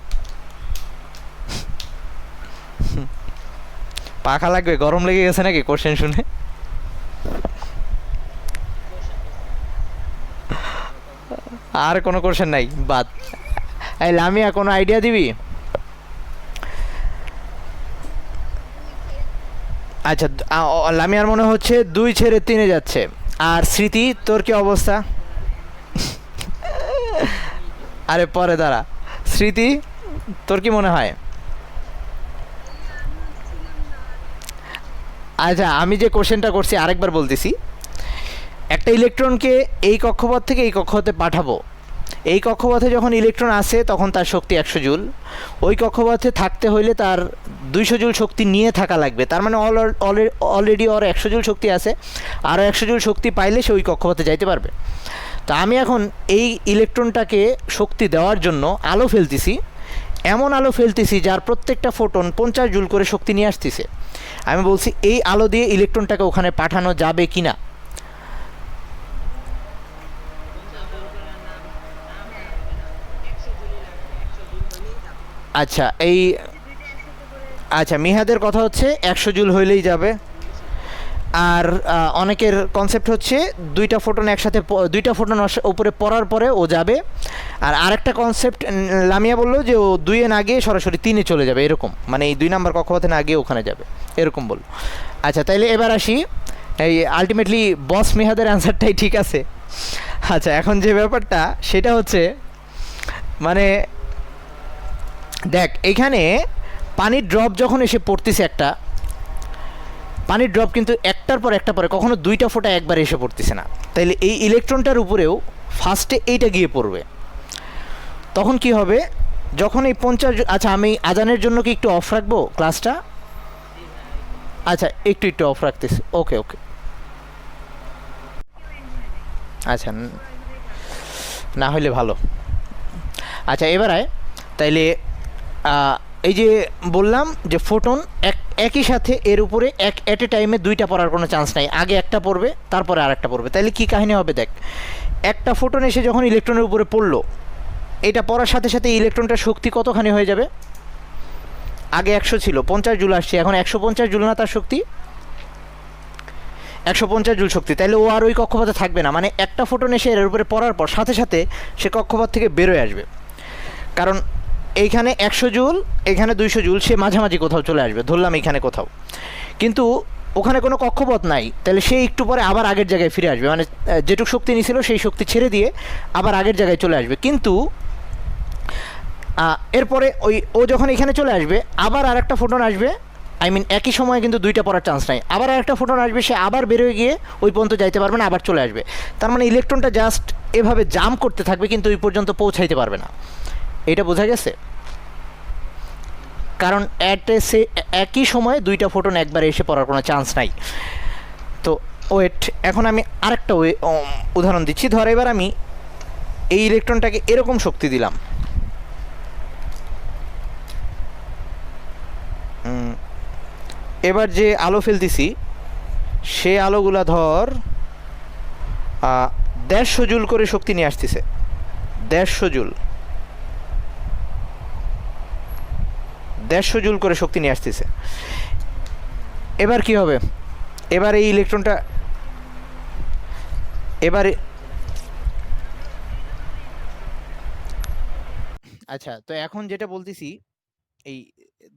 পাখা লাগবে, গরম লেগে গেছে নাকি কোশ্চেন শুনে? আর কোনো কোশ্চেন নাই বাদ? এই লামিয়া, কোনো আইডিয়া দিবি? আচ্ছা, লামিয়ার মনে হচ্ছে 2 ছেড়ে 3-এ যাচ্ছে। আর স্মৃতি, তোর কি অবস্থা? আরে পরে দাঁড়া, স্মৃতি তোর কি মনে হয়? আচ্ছা, আমি যে কোশ্চেনটা করছি আরেকবার বলতেছি। একটা ইলেকট্রনকে এই কক্ষপথ থেকে এই কক্ষপথে পাঠাবো, এই কক্ষপথে যখন ইলেকট্রন আসে তখন তার শক্তি 100 জুল, ওই কক্ষপথে থাকতে হইলে তার 200 জুল শক্তি নিয়ে থাকা লাগবে। তার মানে অলরেডি ওর 100 জুল শক্তি আছে, আরও 100 জুল শক্তি পাইলে সে ওই কক্ষপথে যাইতে পারবে। তো আমি এখন এই ইলেকট্রনটাকে শক্তি দেওয়ার জন্য আলো ফেলতেছি, এমন আলো ফেলতেছি যার প্রত্যেকটা ফোটন 50 জুল করে শক্তি নিয়ে আসতেছে। আমি বলছি এই আলো দিয়ে ইলেকট্রনটাকে ওখানে পাঠানো যাবে কি না? আচ্ছা, আচ্ছা, মিহাদের কথা হচ্ছে 100 জুল হইলেই যাবে। আর অনেকের কনসেপ্ট হচ্ছে 2টা ফোটন একসাথে, 2টা ফোটন উপরে পড়ার পরে ও যাবে। আর আরেকটা কনসেপ্ট লামিয়া বললো যে ও 2-এ না গিয়ে সরাসরি 3-এ চলে যাবে, এরকম, মানে এই 2 নাম্বার কক্ষপথে না গিয়ে ওখানে যাবে, এরকম বলল। আচ্ছা, তাইলে এবার আসি, এই আলটিমেটলি বস মিহাদের অ্যান্সারটাই ঠিক আছে। আচ্ছা, এখন যে ব্যাপারটা সেটা হচ্ছে, মানে দেখ, এখানে পানির ড্রপ যখন এসে পড়তেছে, একটা পানির ড্রপ কিন্তু একটার পর একটা পরে, কখনো 2টা ফোঁটা একবার এসে পড়তেছে না। তাইলে এই ইলেকট্রনটার উপরেও ফার্স্টে এইটা গিয়ে পড়বে, তখন কি হবে? যখন এই 50, আচ্ছা আমি আজানের জন্য কি একটু অফ রাখবো ক্লাসটা? আচ্ছা, একটু অফ রাখতেছি। ওকে ওকে, আচ্ছা, না হলে ভালো। আচ্ছা, এবার আয়, তাইলে এই যে বললাম যে ফোটন একই সাথে এর উপরে এট এ টাইমে 2টা পড়ার কোনো চান্স নাই, আগে একটা পড়বে তারপরে আরেকটা পড়বে। তাইলে কি কাহিনী হবে দেখ, একটা ফোটন এসে যখন ইলেকট্রনের উপরে পড়লো, এটা পড়ার সাথে সাথে ইলেকট্রনটার শক্তি কতখানি হয়ে যাবে? আগে 100 ছিল, 50 জুল আসছে, এখন 150 জুল না তার শক্তি? 150 জুল শক্তি। তাইলে ও আর ওই কক্ষপথে থাকবে না, মানে একটা ফোটন এসে এর উপরে পড়ার পর সাথে সাথে সে কক্ষপথ থেকে বেরোয় আসবে, কারণ এইখানে 100 জুল, এখানে 200 জুল, সে মাঝামাঝি কোথাও চলে আসবে, ধরলাম এইখানে কোথাও, কিন্তু ওখানে কোনো কক্ষপথ নাই। তাহলে সে একটু পরে আবার আগের জায়গায় ফিরে আসবে, মানে যেটুকু শক্তি নিয়েছিল সেই শক্তি ছেড়ে দিয়ে আবার আগের জায়গায় চলে আসবে। কিন্তু এরপরে ও যখন এখানে চলে আসবে, আবার আরেকটা ফোটন আসবে, আই মিন একই সময়ে কিন্তু 2টা পড়ার চান্স নাই, আবার আরেকটা ফোটন আসবে, সে আবার বেরোয় গিয়ে ওই পর্যন্ত যাইতে পারবে না, আবার চলে আসবে। তার মানে ইলেকট্রনটা জাস্ট এভাবে জাম্প করতে থাকবে, কিন্তু ওই পর্যন্ত পৌঁছাইতে পারবে না। এটা বোঝা গেছে? কারণ একই সময়ে দুইটা ফোটন একবারে এসে পড়ার কোনো চান্স নাই। তো ওয়েট, এখন আমি আরেকটা উদাহরণ দিচ্ছি। ধর এবার আমি এই ইলেকট্রনটাকে এরকম শক্তি দিলাম, এবার যে আলো ফেলতেছি সে আলোগুলা ধর 150 জুল করে শক্তি নিয়ে আসতেছে, 150 জুল, 150 জুল করে শক্তি নিয়ে আসতেছে। এবার কি হবে? এবার এই ইলেকট্রনটা এবারে আচ্ছা, তো এখন যেটা বলতেছি, এই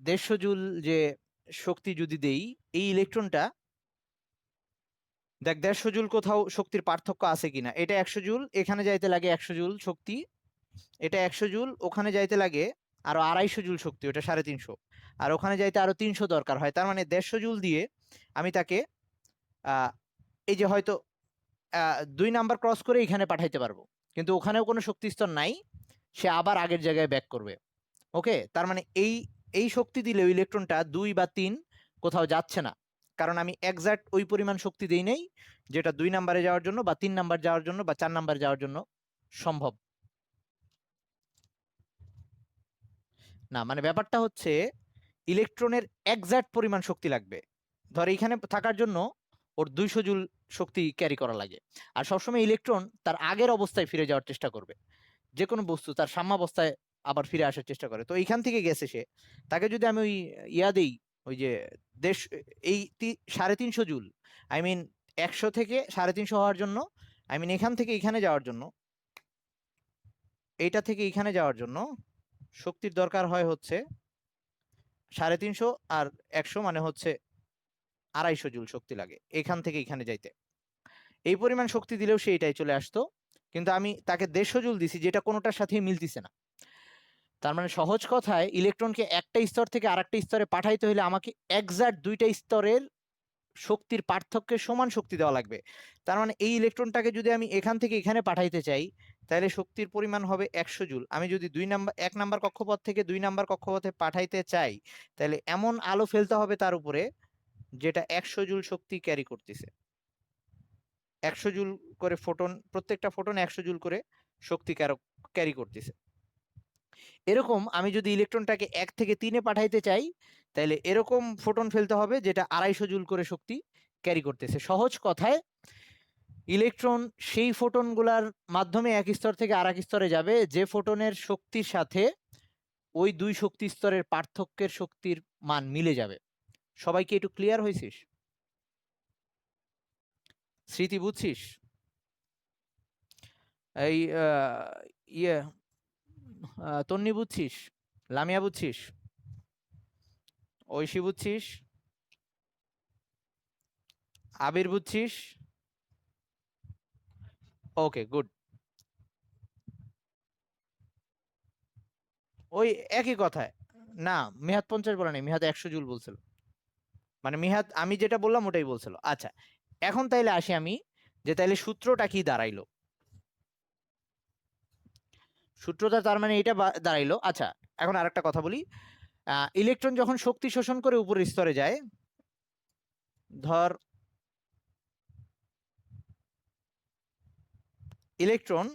150 জুল যে শক্তি যদি দেই, এই ইলেকট্রনটা দেখ 150 জুল কোথাও শক্তির পার্থক্য আছে কিনা। এটা 100 জুল, এখানে যাইতে লাগে 100 জুল শক্তি, এটা 100 জুল, ওখানে যাইতে লাগে আরো 250 জুল শক্তি, ওটা 350, আর ওখানে যাইতে আরো 300 দরকার হয়। তার মানে 150 জুল দিয়ে আমি তাকে এই যে হয়তো 2 নাম্বার ক্রস করে এখানে পাঠাইতে পারবো, কিন্তু ওখানেও কোনো শক্তি স্তর নাই, সে আবার আগের জায়গায় ব্যাক করবে। ওকে, তার মানে এই শক্তি দিলেও ইলেকট্রনটা 2 বা 3 কোথাও যাচ্ছে না, কারণ আমি এক্সাক্ট ওই পরিমাণ শক্তি দেই নাই যেটা 2 নাম্বারে যাওয়ার জন্য বা 3 নাম্বার যাওয়ার জন্য বা 4 নাম্বার যাওয়ার জন্য সম্ভব না। মানে ব্যাপারটা হচ্ছে ইলেকট্রনের এক্সাক্ট পরিমাণ শক্তি লাগবে। ধর এইখানে থাকার জন্য ওর 200 জুল শক্তি ক্যারি করা লাগে, আর সবসময় ইলেকট্রন তার আগের অবস্থায় ফিরে যাওয়ার চেষ্টা করবে। যে কোনো বস্তু তার সাম্যাবস্থায় আবার ফিরে আসার চেষ্টা করে। তো এইখান থেকে গেছে সে, তাকে যদি আমি ওই দেই, ওই যে দেশ, এই 350 জুল, আই মিন 100 থেকে 350 হওয়ার জন্য, আই মিন এখান থেকে এখানে যাওয়ার জন্য, এইটা থেকে এখানে যাওয়ার জন্য শক্তির দরকার হয় হচ্ছে 350 আর 100 মানে হচ্ছে 250 জুল শক্তি লাগে এখান থেকে এখানে যাইতে। এই পরিমাণ শক্তি দিলেও সে এটাই চলে আসতো, কিন্তু আমি তাকে 150 জুল দিছি যেটা কোনোটার সাথেই মিলতিছে না। তার মানে সহজ কথায় ইলেকট্রনকে একটা স্তর থেকে আরেকটা স্তরে পাঠাইতে হলে আমাকে এক্সাক্ট দুইটা স্তরের শক্তির পার্থক্যের সমান শক্তি দেওয়া লাগবে। তার মানে এই ইলেকট্রনটাকে যদি আমি এখান থেকে এখানে পাঠাইতে চাই, তাহলে শক্তির পরিমাণ হবে 100 জুল। আমি যদি 1 নাম্বার কক্ষপথ থেকে 2 নাম্বার কক্ষপথে পাঠাইতে চাই, তাহলে এমন আলো ফেলতে হবে তার উপরে যেটা 100 জুল শক্তি ক্যারি করতেছে। 100 জুল করে ফোটন, প্রত্যেকটা ফোটন 100 জুল করে শক্তি ক্যারি করতেছে। এরকম আমি যদি ইলেকট্রনটাকে 1 থেকে 3-এ পাঠাইতে চাই, তাহলে এরকম ফোটন ফেলতে হবে যেটা 250 জুল করে শক্তি ক্যারি করতেছে। সহজ কথায় ইলেকট্রন সেই ফোটনগুলার মাধ্যমে এক স্তর থেকে আরেক স্তরে যাবে যে ফোটনের শক্তির সাথে ওই দুই শক্তি স্তরের পার্থক্যের শক্তির মান মিলে যাবে। সবাই কি একটু ক্লিয়ার হয়েছিস? স্মৃতি বুঝছিস? এই ইয়ে তন্নি বুঝছিস? লামিয়া বুঝছিস? ঐশী বুঝছিস? আবির বুঝছিস? ওকে, গুড। ওই একই কথায় না, মিহাদ 50 বলে নাই, মিহাদ 100 জুল বলছিল। মানে মিহাদ আমি যেটা বললাম ওটাই বলছিল। আচ্ছা, এখন তাইলে আসি আমি, যে তাইলে সূত্রটা কি দাঁড়াইলো। সূত্রটা তার মানে এটা দাঁড়াইলো। আচ্ছা, এখন আরেকটা কথা বলি। ইলেকট্রন যখন শক্তি শোষণ করে উপরের স্তরে যায়, ধর ইলেকট্রন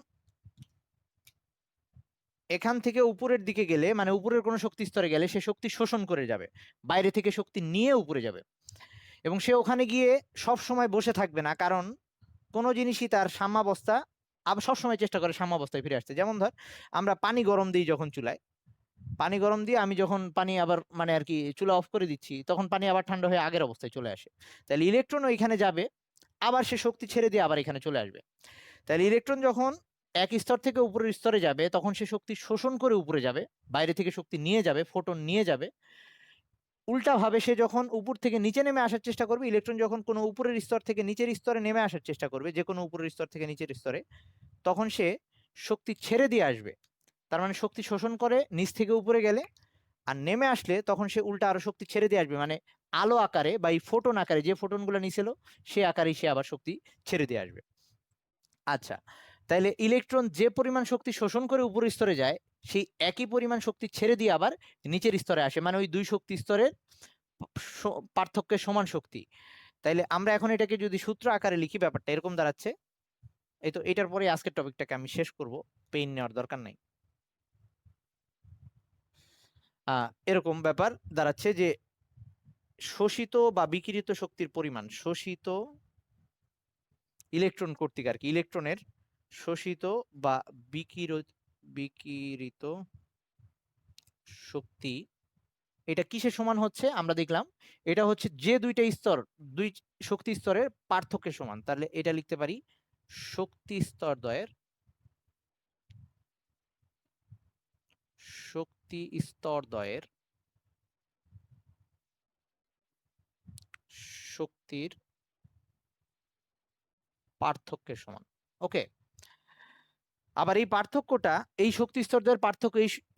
এখান থেকে উপরের দিকে গেলে, মানে উপরের কোনো শক্তি স্তরে গেলে সে শক্তি শোষণ করে যাবে, বাইরে থেকে শক্তি নিয়ে উপরে যাবে, এবং সে ওখানে গিয়ে সব সময় বসে থাকবে না, কারণ কোনো জিনিসই তার সাম্যাবস্থা আবার সবসময় চেষ্টা করে সাম্যাবস্থায় ফিরে আসতে। যেমন ধর আমরা পানি গরম দিই যখন চুলায়, পানি গরম দিয়ে আমি যখন পানি আবার মানে আর কি চুলা অফ করে দিচ্ছি, তখন পানি আবার ঠান্ডা হয়ে আগের অবস্থায় চলে আসে। তাহলে ইলেকট্রন ওইখানে যাবে, আবার সে শক্তি ছেড়ে দিয়ে আবার এখানে চলে আসবে। তাহলে ইলেকট্রন যখন এক স্তর থেকে উপরের স্তরে যাবে, তখন সে শক্তি শোষণ করে উপরে যাবে, বাইরে থেকে শক্তি নিয়ে যাবে, ফোটন নিয়ে যাবে। উল্টা ভাবে সে যখন উপর থেকে নিচে নেমে আসার চেষ্টা করবে, ইলেকট্রন যখন কোনো উপরের স্তর থেকে নিচের স্তরে নেমে আসার চেষ্টা করবে, যে কোনো উপরের স্তর থেকে নিচের স্তরে, তখন সে শক্তি ছেড়ে দিয়ে আসবে। তার মানে শক্তি শোষণ করে নিচ থেকে উপরে গেলে, আর নেমে আসলে তখন সে উল্টা আরো শক্তি ছেড়ে দিয়ে আসবে, মানে আলো আকারে বা এই ফোটন আকারে, যে ফোটনগুলো নিছিল সে আকারেই সে আবার শক্তি ছেড়ে দিয়ে আসবে। আচ্ছা, তাইলে ইলেকট্রন যে পরিমাণ শক্তি শোষণ করে উপরের স্তরে যায়, সেই একই পরিমাণ শক্তি ছেড়ে দিয়ে আবার নিচের স্তরে আসে, মানে ওই দুই শক্তি স্তরের পার্থক্যের সমান শক্তি। তাইলে আমরা এখন এটাকে যদি সূত্র আকারে লিখি, ব্যাপারটা এরকম দাঁড়াচ্ছে। এই তো এটার পরে আজকের টপিকটাকে আমি শেষ করব, পেইন নেওয়ার দরকার নাই। এরকম ব্যাপার দাঁড়াচ্ছে যে শোষিত বা বিকিরিত শক্তির পরিমাণ, শোষিত ইলেকট্রন কর্তৃক আর কি, ইলেকট্রনের শোষিত বা বিকিরিত শক্তি, এটা কিসের সমান হচ্ছে আমরা দেখলাম, এটা হচ্ছে যে দুইটা স্তর, দুই শক্তি স্তরের পার্থক্যের সমান। তাহলে এটা লিখতে পারি শক্তি স্তর দ্বয়ের, শক্তি স্তর দ্বয়ের শক্তির পার্থক্যের সমান। ওকে, আবার এই পার্থক্যটা, এই শক্তি স্তরদ্বয়ের পার্থক্য,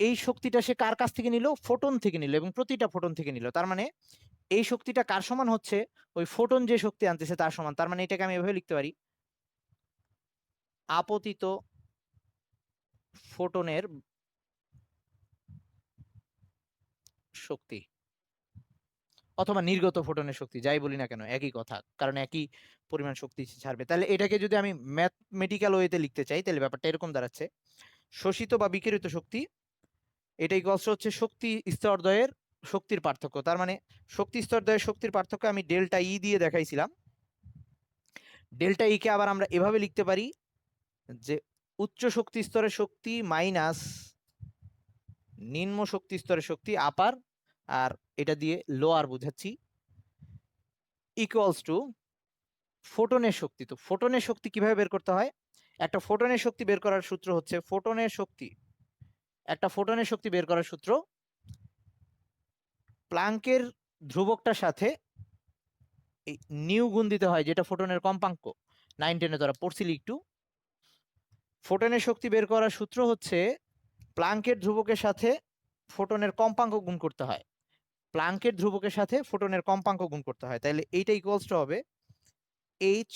এই শক্তিটা সে কার কাছ থেকে নিল? ফোটন থেকে নিল, এবং প্রতিটা ফোটন থেকে নিল। তার মানে এই শক্তিটা কার সমান হচ্ছে? ওই ফোটন যে শক্তি আনতেছে তার সমান। তার মানে এটাকে আমি এভাবে লিখতে পারি, আপতিত ফোটনের শক্তি, অথবা নির্গত ফোটনের শক্তি, যাই বলি না কেন একই কথা, কারণ একই পরিমাণ শক্তি ছাড়বে। তাহলে এটাকে যদি আমি ম্যাথমেটিক্যাল ওয়েতে লিখতে চাই, তাহলে ব্যাপারটা এরকম দাঁড়াচ্ছে, শোষিত বা বিকিরিত শক্তি, এটা ইকুয়ালস হচ্ছে শক্তি স্তরদ্বয়ের শক্তির পার্থক্য। তার মানে শক্তি স্তরদ্বয়ের শক্তির পার্থক্য আমি ডেল্টা ই দিয়ে দেখাইছিলাম। ডেল্টা ই কে আবার আমরা এভাবে লিখতে পারি যে উচ্চ শক্তি স্তরের শক্তি মাইনাস নিম্ন শক্তি স্তরের শক্তি, আপার, আর এটা দিয়ে লোয়ার বুঝাচ্ছি, ইকুয়ালস টু ফোটনের শক্তি। তো ফোটনের শক্তি কিভাবে বের করতে হয়? একটা ফোটনের শক্তি বের করার সূত্র হচ্ছে, ফোটনের শক্তি, একটা ফোটনের শক্তি বের করার সূত্র, প্লাঙ্কের ধ্রুবকটার সাথে এই নিউ গুণ দিতে হয়, যেটা ফোটনের কম্পাঙ্ক। 9-10 ধরা পড়ছিলি একটু। ফোটনের শক্তি বের করার সূত্র হচ্ছে প্লাঙ্কের ধ্রুবকের সাথে ফোটনের কম্পাঙ্ক গুণ করতে হয়, প্লাঙ্কের ধ্রুবকের সাথে ফোটনের কম্পাঙ্ক গুণ করতে হয়। তাহলে এইটা ইকুয়ালস টু হবে এইচ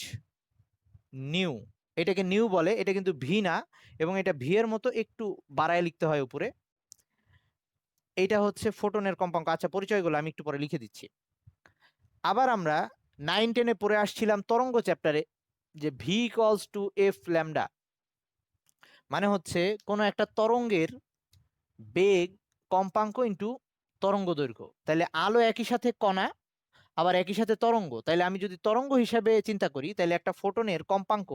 নিউ। এটাকে নিউ বলে, এটা কিন্তু ভি না, এবং এটা ভি এর মতো একটু বাড়ায় লিখতে হয় উপরে। এইটা হচ্ছে ফোটনের কম্পাঙ্ক। আচ্ছা, পরিচয়গুলো আমি একটু পরে লিখে দিচ্ছি। আবার আমরা 9-10-এ পড়ে আসছিলাম তরঙ্গ চ্যাপ্টারে, যে V equals to F lambda, মানে হচ্ছে কোনো একটা তরঙ্গের বেগ কম্পাঙ্ক ইন্টু তরঙ্গ দৈর্ঘ্য। তাহলে আলো একই সাথে কণা, আবার একই সাথে তরঙ্গ। তাহলে আমি যদি তরঙ্গ হিসাবে চিন্তা করি, তাহলে একটা ফোটনের কম্পাঙ্ক,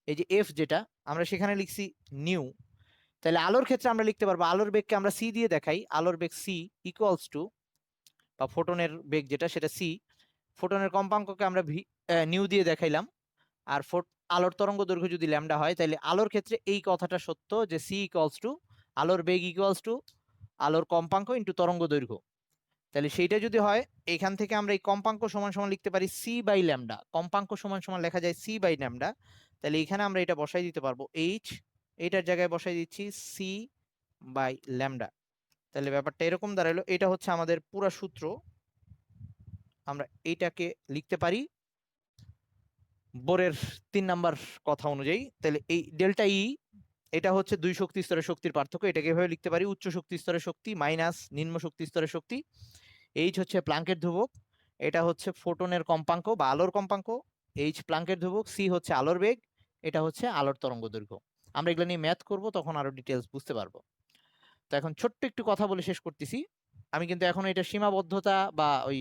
এই যে এফ, যেটা আমরা সেখানে লিখছি নিউ, তাহলে আলোর ক্ষেত্রে আমরা লিখতে পারবো, আলোর বেগকে আমরা সি দিয়ে দেখাই, আলোর বেগ সি ইকুয়ালস টু, বা ফোটনের বেগ যেটা সেটা সি, ফোটনের কম্পাঙ্ককে আমরা নিউ দিয়ে দেখাইলাম, আর আলোর তরঙ্গ দৈর্ঘ্য যদি ল্যামডা হয়, তাহলে আলোর ক্ষেত্রে এই কথাটা সত্য যে সি ইকুয়ালস টু আলোর বেগ ইকুয়ালস টু আলোর কম্পাঙ্ক ইন্টু তরঙ্গ দৈর্ঘ্য। তাহলে সেইটা যদি হয়, এখান থেকে আমরা এই কম্পাঙ্ক সমান সমান লিখতে পারি সি বাই ল্যামডা, কম্পাঙ্ক সমান সমান লেখা যায় সি বাই ল্যামডা। তাহলে এখানে আমরা এটা বসাই দিতে পারবো এইচ, এইটার জায়গায় বসাই দিচ্ছি সি বাই ল্যামডা। তাহলে ব্যাপারটা এরকম দাঁড়ালো, এটা হচ্ছে আমাদের পুরা সূত্র, আমরা এইটাকে লিখতে পারি বোরের 3 নাম্বার কথা অনুযায়ী। তাহলে এই ডেল্টা ই, এটা হচ্ছে দুই শক্তি স্তরের শক্তির পার্থক্য, এটাকে এভাবে লিখতে পারি উচ্চ শক্তি স্তরের শক্তি মাইনাস নিম্ন শক্তি স্তরের শক্তি। এইচ হচ্ছে প্লাঙ্কের ধ্রুবক, এটা হচ্ছে ফোটনের কম্পাঙ্ক বা আলোর কম্পাঙ্ক, এইচ প্লাঙ্কের ধ্রুবক, সি হচ্ছে আলোর বেগ, এটা হচ্ছে আলোর তরঙ্গ দৈর্ঘ্য। আমরা এগুলো নিয়ে ম্যাথ করব, তখন আরো ডিটেলস বুঝতে পারবো। তো এখন ছোট্ট একটু কথা বলে শেষ করতেছি। আমি কিন্তু এখন এটা সীমাবদ্ধতা বা ওই,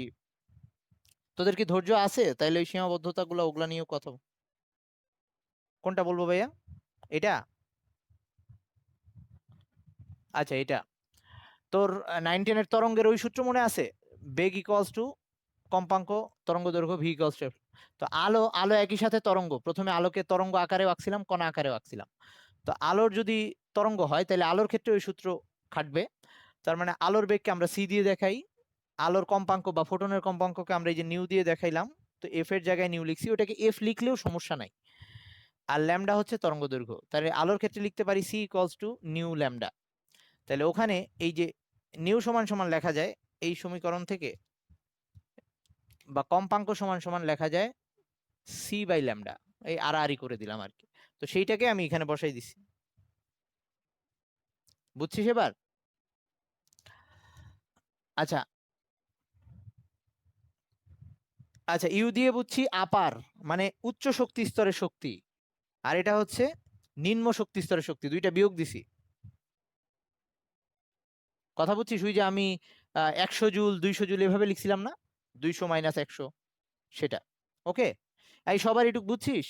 তোদের কি ধৈর্য আছে? তাইলে ওই সীমাবদ্ধতা গুলো ওগুলা নিয়েও কথা। কোনটা বলবো ভাইয়া? এটা? আচ্ছা, এটা তোর 9-10-এর তরঙ্গের ওই সূত্র মনে আছে, বেগ ইকুয়ালস টু কম্পাঙ্ক তরঙ্গ দৈর্ঘ্য ভি ইকুয়ালস টু। তো আলো, আলো একই সাথে তরঙ্গ, প্রথমে আলোকে তরঙ্গ আকারে আঁকছিলাম, কণা আকারে আঁকছিলাম। তো আলোর যদি তরঙ্গ হয়, তাহলে আলোর ক্ষেত্রে ওই সূত্র খাটবে। তার মানে আলোর বেগকে আমরা সি দিয়ে দেখাই, আলোর কম্পাঙ্ক বা ফোটনের কম্পাঙ্ককে আমরা এই যে নিউ দিয়ে দেখাইলাম। তো এফ এর জায়গায় নিউ লিখছি, ওটাকে এফ লিখলেও সমস্যা নাই। আর ল্যামডা হচ্ছে তরঙ্গ দৈর্ঘ্য, তাহলে আলোর ক্ষেত্রে লিখতে পারি C equals to nu lambda. তাহলে ওখানে এই যে নিউ সমান সমান লেখা যায় এই সমীকরণ থেকে, বা কম্পাঙ্ক সমান সমান লেখা যায় সি বাই ল্যামডা, এই আড়াআড়ি করে দিলাম আর কি। তো সেইটাকে আমি এখানে বসাই দিছি। বুঝছিস এবার? আচ্ছা আচ্ছা, ইউ দিয়ে বুঝছি আপার, মানে উচ্চ শক্তি স্তরের শক্তি, আর এটা হচ্ছে নিম্ন শক্তি স্তরের শক্তি, দুইটা বিয়োগ দিছি। কথা বুঝছিস? ওই যে আমি 100 জুল 200 জুল এভাবে লিখছিলাম না, 200 - 100, সেটা। ওকে, এই সবার এটুক বুঝছিস?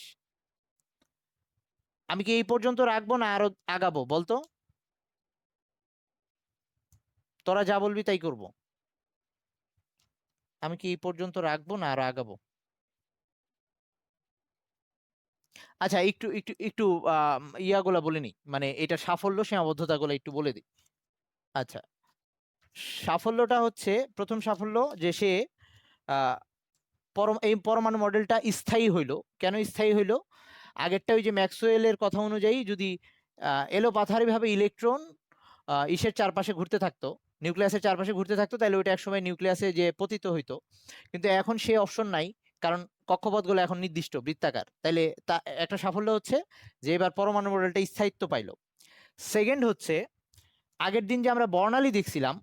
আমি কি এই পর্যন্ত রাখবো না আরো আগাবো বলতো? তোরা যা বলবি তাই করব। আমি কি এই পর্যন্ত রাখবো না আরো আগাবো? আচ্ছা, একটু একটু একটু ইয়াগুলা বলে নি, মানে এটা সাফল্য সীমাবদ্ধতা গুলো একটু বলে দিই। আচ্ছা, সাফল্যটা হচ্ছে, প্রথম সাফল্য যে সে আহ, এই পরমাণু মডেলটা স্থায়ী হইলো। কেন স্থায়ী হইলো? আগেরটা ওই যে ম্যাক্সওয়েলের কথা অনুযায়ী যদি এলোপাথারিভাবে ইলেকট্রন ইসের চারপাশে ঘুরতে থাকতো, নিউক্লিয়াসের চারপাশে ঘুরতে থাকতো, তাহলে ওইটা একসময় নিউক্লিয়াসে যে পতিত হইতো। কিন্তু এখন সে অপশন নাই, কারণ কক্ষপথগুলো এখন নির্দিষ্ট বৃত্তাকার। তাইলে তা একটা সাফল্য হচ্ছে যে এবার পরমাণু মডেলটা স্থায়িত্ব পাইলো। সেকেন্ড হচ্ছে, আগের দিন যে আমরা বর্ণালী দেখছিলাম,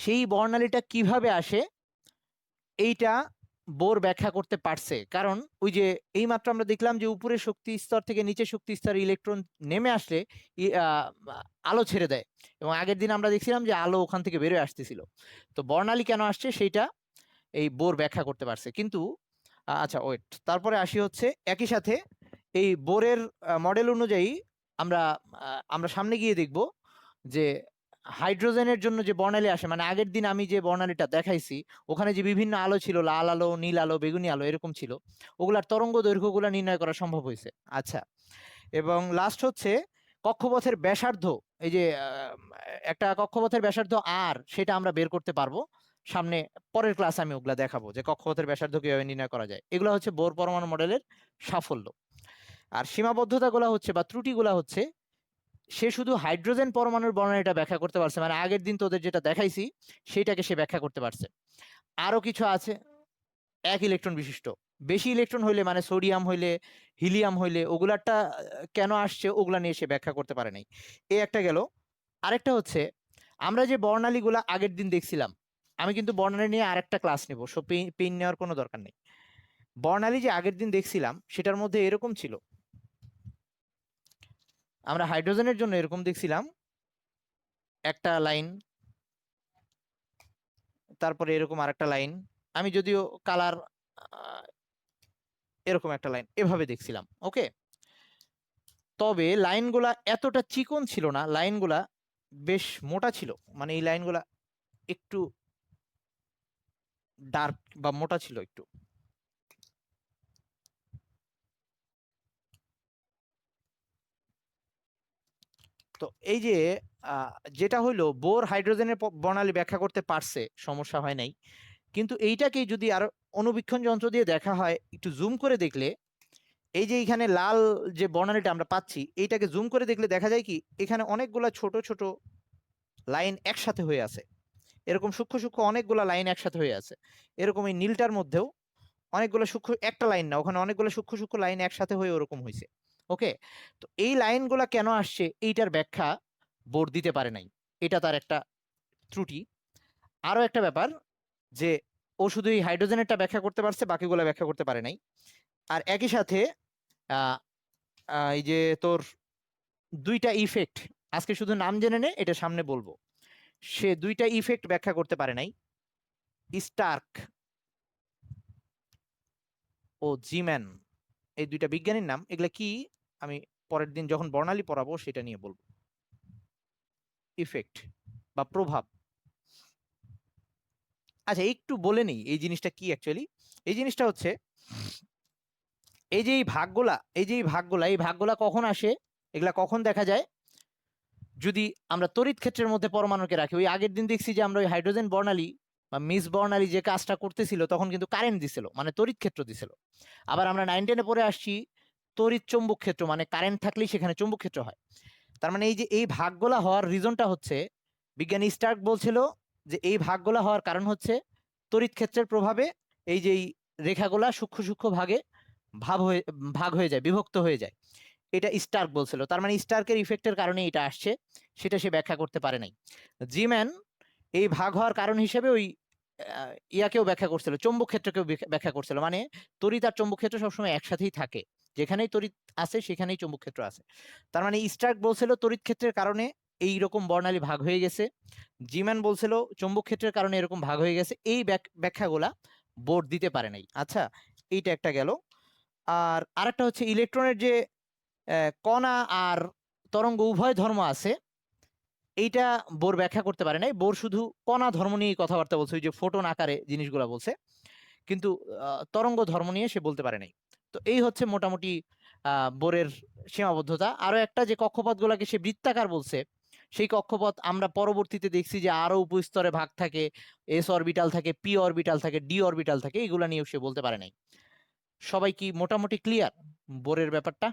সেই বর্ণালীটা কিভাবে আসে এইটা বোর ব্যাখ্যা করতে পারছে। কারণ ওই যে এইমাত্র আমরা দেখলাম যে উপরের শক্তি স্তর থেকে নিচের শক্তি স্তরে ইলেকট্রন নেমে আসলে আলো ছেড়ে দেয়, এবং আগের দিন আমরা দেখছিলাম যে আলো ওখান থেকে বেরোয় আসতেছিল। তো বর্ণালী কেন আসছে সেইটা এই বোর ব্যাখ্যা করতে পারছে। কিন্তু আচ্ছা ওয়েট, তারপরে আসি হচ্ছে একই সাথে এই বোরের মডেল অনুযায়ী আমরা আমরা সামনে গিয়ে দেখব যে হাইড্রোজেনের জন্য যে বর্ণালী আসে, মানে আগের দিন আমি যে বর্ণালীটা দেখাইছি ওখানে যে বিভিন্ন আলো ছিল, লাল আলো, নীল আলো, বেগুনি আলো এরকম ছিল, ওগুলার তরঙ্গ দৈর্ঘ্যগুলো নির্ণয় করা সম্ভব হয়েছে। আচ্ছা, এবং লাস্ট হচ্ছে কক্ষপথের ব্যাসার্ধ। এই যে একটা কক্ষপথের ব্যাসার্ধ আর, সেটা আমরা বের করতে পারবো সামনে, পরের ক্লাসে আমি ওগুলা দেখাবো যে কক্ষপথের ব্যাসার্ধ কিভাবে নির্ণয় করা যায়। এগুলো হচ্ছে বোর পরমাণু মডেলের সাফল্য। আর সীমাবদ্ধতাগুলো হচ্ছে বা ত্রুটিগুলো হচ্ছে, সে শুধু হাইড্রোজেন পরমাণুর বর্ণনাটা ব্যাখ্যা করতে পারছে, মানে আগের দিন তোদের যেটা দেখাইছি সেইটাকে সে ব্যাখ্যা করতে পারছে। আরো কিছু আছে, এক ইলেকট্রন বিশিষ্ট, বেশি ইলেকট্রন হইলে মানে সোডিয়াম হইলে, হিলিয়াম হইলে, ওগুলারটা কেন আসছে ওগুলা নিয়ে সে ব্যাখ্যা করতে পারে নাই। এই একটা গেল। আরেকটা হচ্ছে, আমরা যে বর্ণালীগুলা আগের দিন দেখছিলাম, আমি কিন্তু বর্ণালী নিয়ে আরেকটা ক্লাস নেব, সো পেন নেওয়ার কোনো দরকার নেই। বর্ণালী যে আগের দিন দেখছিলাম সেটার মধ্যে এরকম ছিল, আমরা হাইড্রোজেনের জন্য এরকম দেখছিলাম একটা লাইন, তারপরে এরকম আরেকটা লাইন, আমি যদিও কালার এরকম একটা লাইন এভাবে দেখছিলাম। ওকে, তবে লাইনগুলা এতটা চিকন ছিল না, লাইনগুলা বেশ মোটা ছিল, মানে এই লাইনগুলা একটু ডার্ক বা মোটা ছিল একটু। তো এই যে আহ, যেটা হইলো বোর হাইড্রোজেনের বর্ণালী ব্যাখ্যা করতে পারছে, সমস্যা হয় নাই। কিন্তু এইটাকেই যদি আরো অনুবীক্ষণ যন্ত্র দিয়ে দেখা হয়, একটু জুম করে দেখলে, এই যে এখানে লাল যে বর্ণালীটা আমরা পাচ্ছি, এইটাকে জুম করে দেখলে দেখা যায় কি এখানে অনেকগুলা ছোট ছোট লাইন একসাথে হয়ে আছে, এরকম সূক্ষ্ম সূক্ষ্ম অনেকগুলা লাইন একসাথে হয়ে আছে। এরকম এই নীলটার মধ্যেও অনেকগুলো সূক্ষ্ম, একটা লাইন না, ওখানে অনেকগুলো সূক্ষ্ম সূক্ষ্ম লাইন একসাথে হয়ে ওরকম হয়েছে। ওকে, তো এই লাইনগুলা কেন আসছে এইটার ব্যাখ্যা বোর্ড দিতে পারে নাই, এটা তার একটা ত্রুটি। আরো একটা ব্যাপার যে ও শুধু এই হাইড্রোজেনেরটা ব্যাখ্যা করতে পারছে, বাকিগুলো ব্যাখ্যা করতে পারে নাই। আর একই সাথে আহ, এই যে তোর দুইটা ইফেক্ট, আজকে শুধু নাম জেনে নে, এটা সামনে বলবো। সে দুইটা ইফেক্ট ব্যাখ্যা করতে পারে নাই, স্টার্ক ও জিম্যান, এই দুইটা বিজ্ঞানীর নাম, এগুলা কি আমি পরের দিন যখন বর্ণালী পড়াবো সেটা নিয়ে বলবো। ইফেক্ট বা প্রভাব। আচ্ছা, একটু বলে নেই এই জিনিসটা কি অ্যাকচুয়ালি। এই জিনিসটা হচ্ছে, এই যে এই ভাগগুলা, এই ভাগগুলা কখন আসে, এগুলা কখন দেখা যায়, যদি আমরা তড়িৎ ক্ষেত্রের মধ্যে পরমাণুকে রাখি। ওই আগের দিন দেখছি যে আমরা ওই হাইড্রোজেন বর্ণালী বা মিস বর্ণালী যে কাজটা করতেছিল তখন কিন্তু কারেন্ট দিছিল, মানে তড়িৎ ক্ষেত্র দিছিল। আবার আমরা 9-10-এ পড়ে আসছি তড়িৎ চৌম্বক ক্ষেত্র, মানে কারেন্ট থাকলেই সেখানে চৌম্বক ক্ষেত্র হয়। তার মানে এই যে এই ভাগগুলা হওয়ার রিজনটা হচ্ছে, বিজ্ঞানী স্টার্ক বলছিল যে এই ভাগগুলা হওয়ার কারণ হচ্ছে তড়িৎ ক্ষেত্রের প্রভাবে এই যে এই রেখাগুলা সূক্ষ্ম সূক্ষ্ম ভাগে ভাগ হয়ে যায়, বিভক্ত হয়ে যায়। এটা স্টার্ক বলছিল, তার মানে স্টার্কের ইফেক্টের কারণে এটা আসছে, সেটা সে ব্যাখ্যা করতে পারে নাই। জিম্যান এই ভাগ হওয়ার কারণ হিসেবে ওই ইয়াকেও ব্যাখ্যা করছিল, চৌম্বক ক্ষেত্রকেও ব্যাখ্যা করছিল, মানে তড়িৎ আর চৌম্বক ক্ষেত্র সবসময় একসাথেই থাকে, যেখানেই তড়িৎ আছে সেখানেই চৌম্বক ক্ষেত্র আছে। তার মানে স্টার্ক বলছিল তড়িৎ ক্ষেত্রের কারণে এই রকম বর্ণালী ভাগ হয়ে গেছে, জিম্যান বলছিল চৌম্বক ক্ষেত্রের কারণে এরকম ভাগ হয়ে গেছে। এই ব্যাখ্যাগুলা বোর দিতে পারে নাই। আচ্ছা, এইটা একটা গেল। আর আরেকটা হচ্ছে ইলেকট্রনের যে কণা আর তরঙ্গ উভয় ধর্ম আছে, এইটা বোর ব্যাখ্যা করতে পারে নাই। বোর শুধু কণা ধর্ম নিয়ে কথাবার্তা বলছে, ওই যে ফোটন আকারে জিনিসগুলো বলছে, কিন্তু তরঙ্গ ধর্ম নিয়ে সে বলতে পারে নাই। তো এই হচ্ছে মোটামুটি বোরের সীমাবদ্ধতা। আরো একটা যে কক্ষপথগুলোকে সে বৃত্তাকার বলছে, সেই কক্ষপথ আমরা পরবর্তীতে দেখছি যে আরো উপস্তরে ভাগ থাকে, এস অরবিটাল থাকে, পি অরবিটাল থাকে, ডি অরবিটাল থাকে, এগুলা নিয়েও সে বলতে পারে নাই। সবাই কি মোটামুটি ক্লিয়ার বোরের ব্যাপারটা?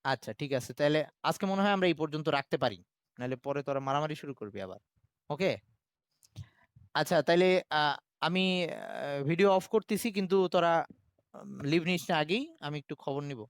আচ্ছা ঠিক আছে, তাহলে আজকে মনে হয় আমরা এই পর্যন্ত রাখতে পারি, নাহলে পরে তোরা মারামারি শুরু করবি আবার। ওকে। আচ্ছা তাইলে আহ, আমি ভিডিও অফ করতেছি, কিন্তু তোরা লিভ নিস না আগেই, আমি একটু খবর নিব।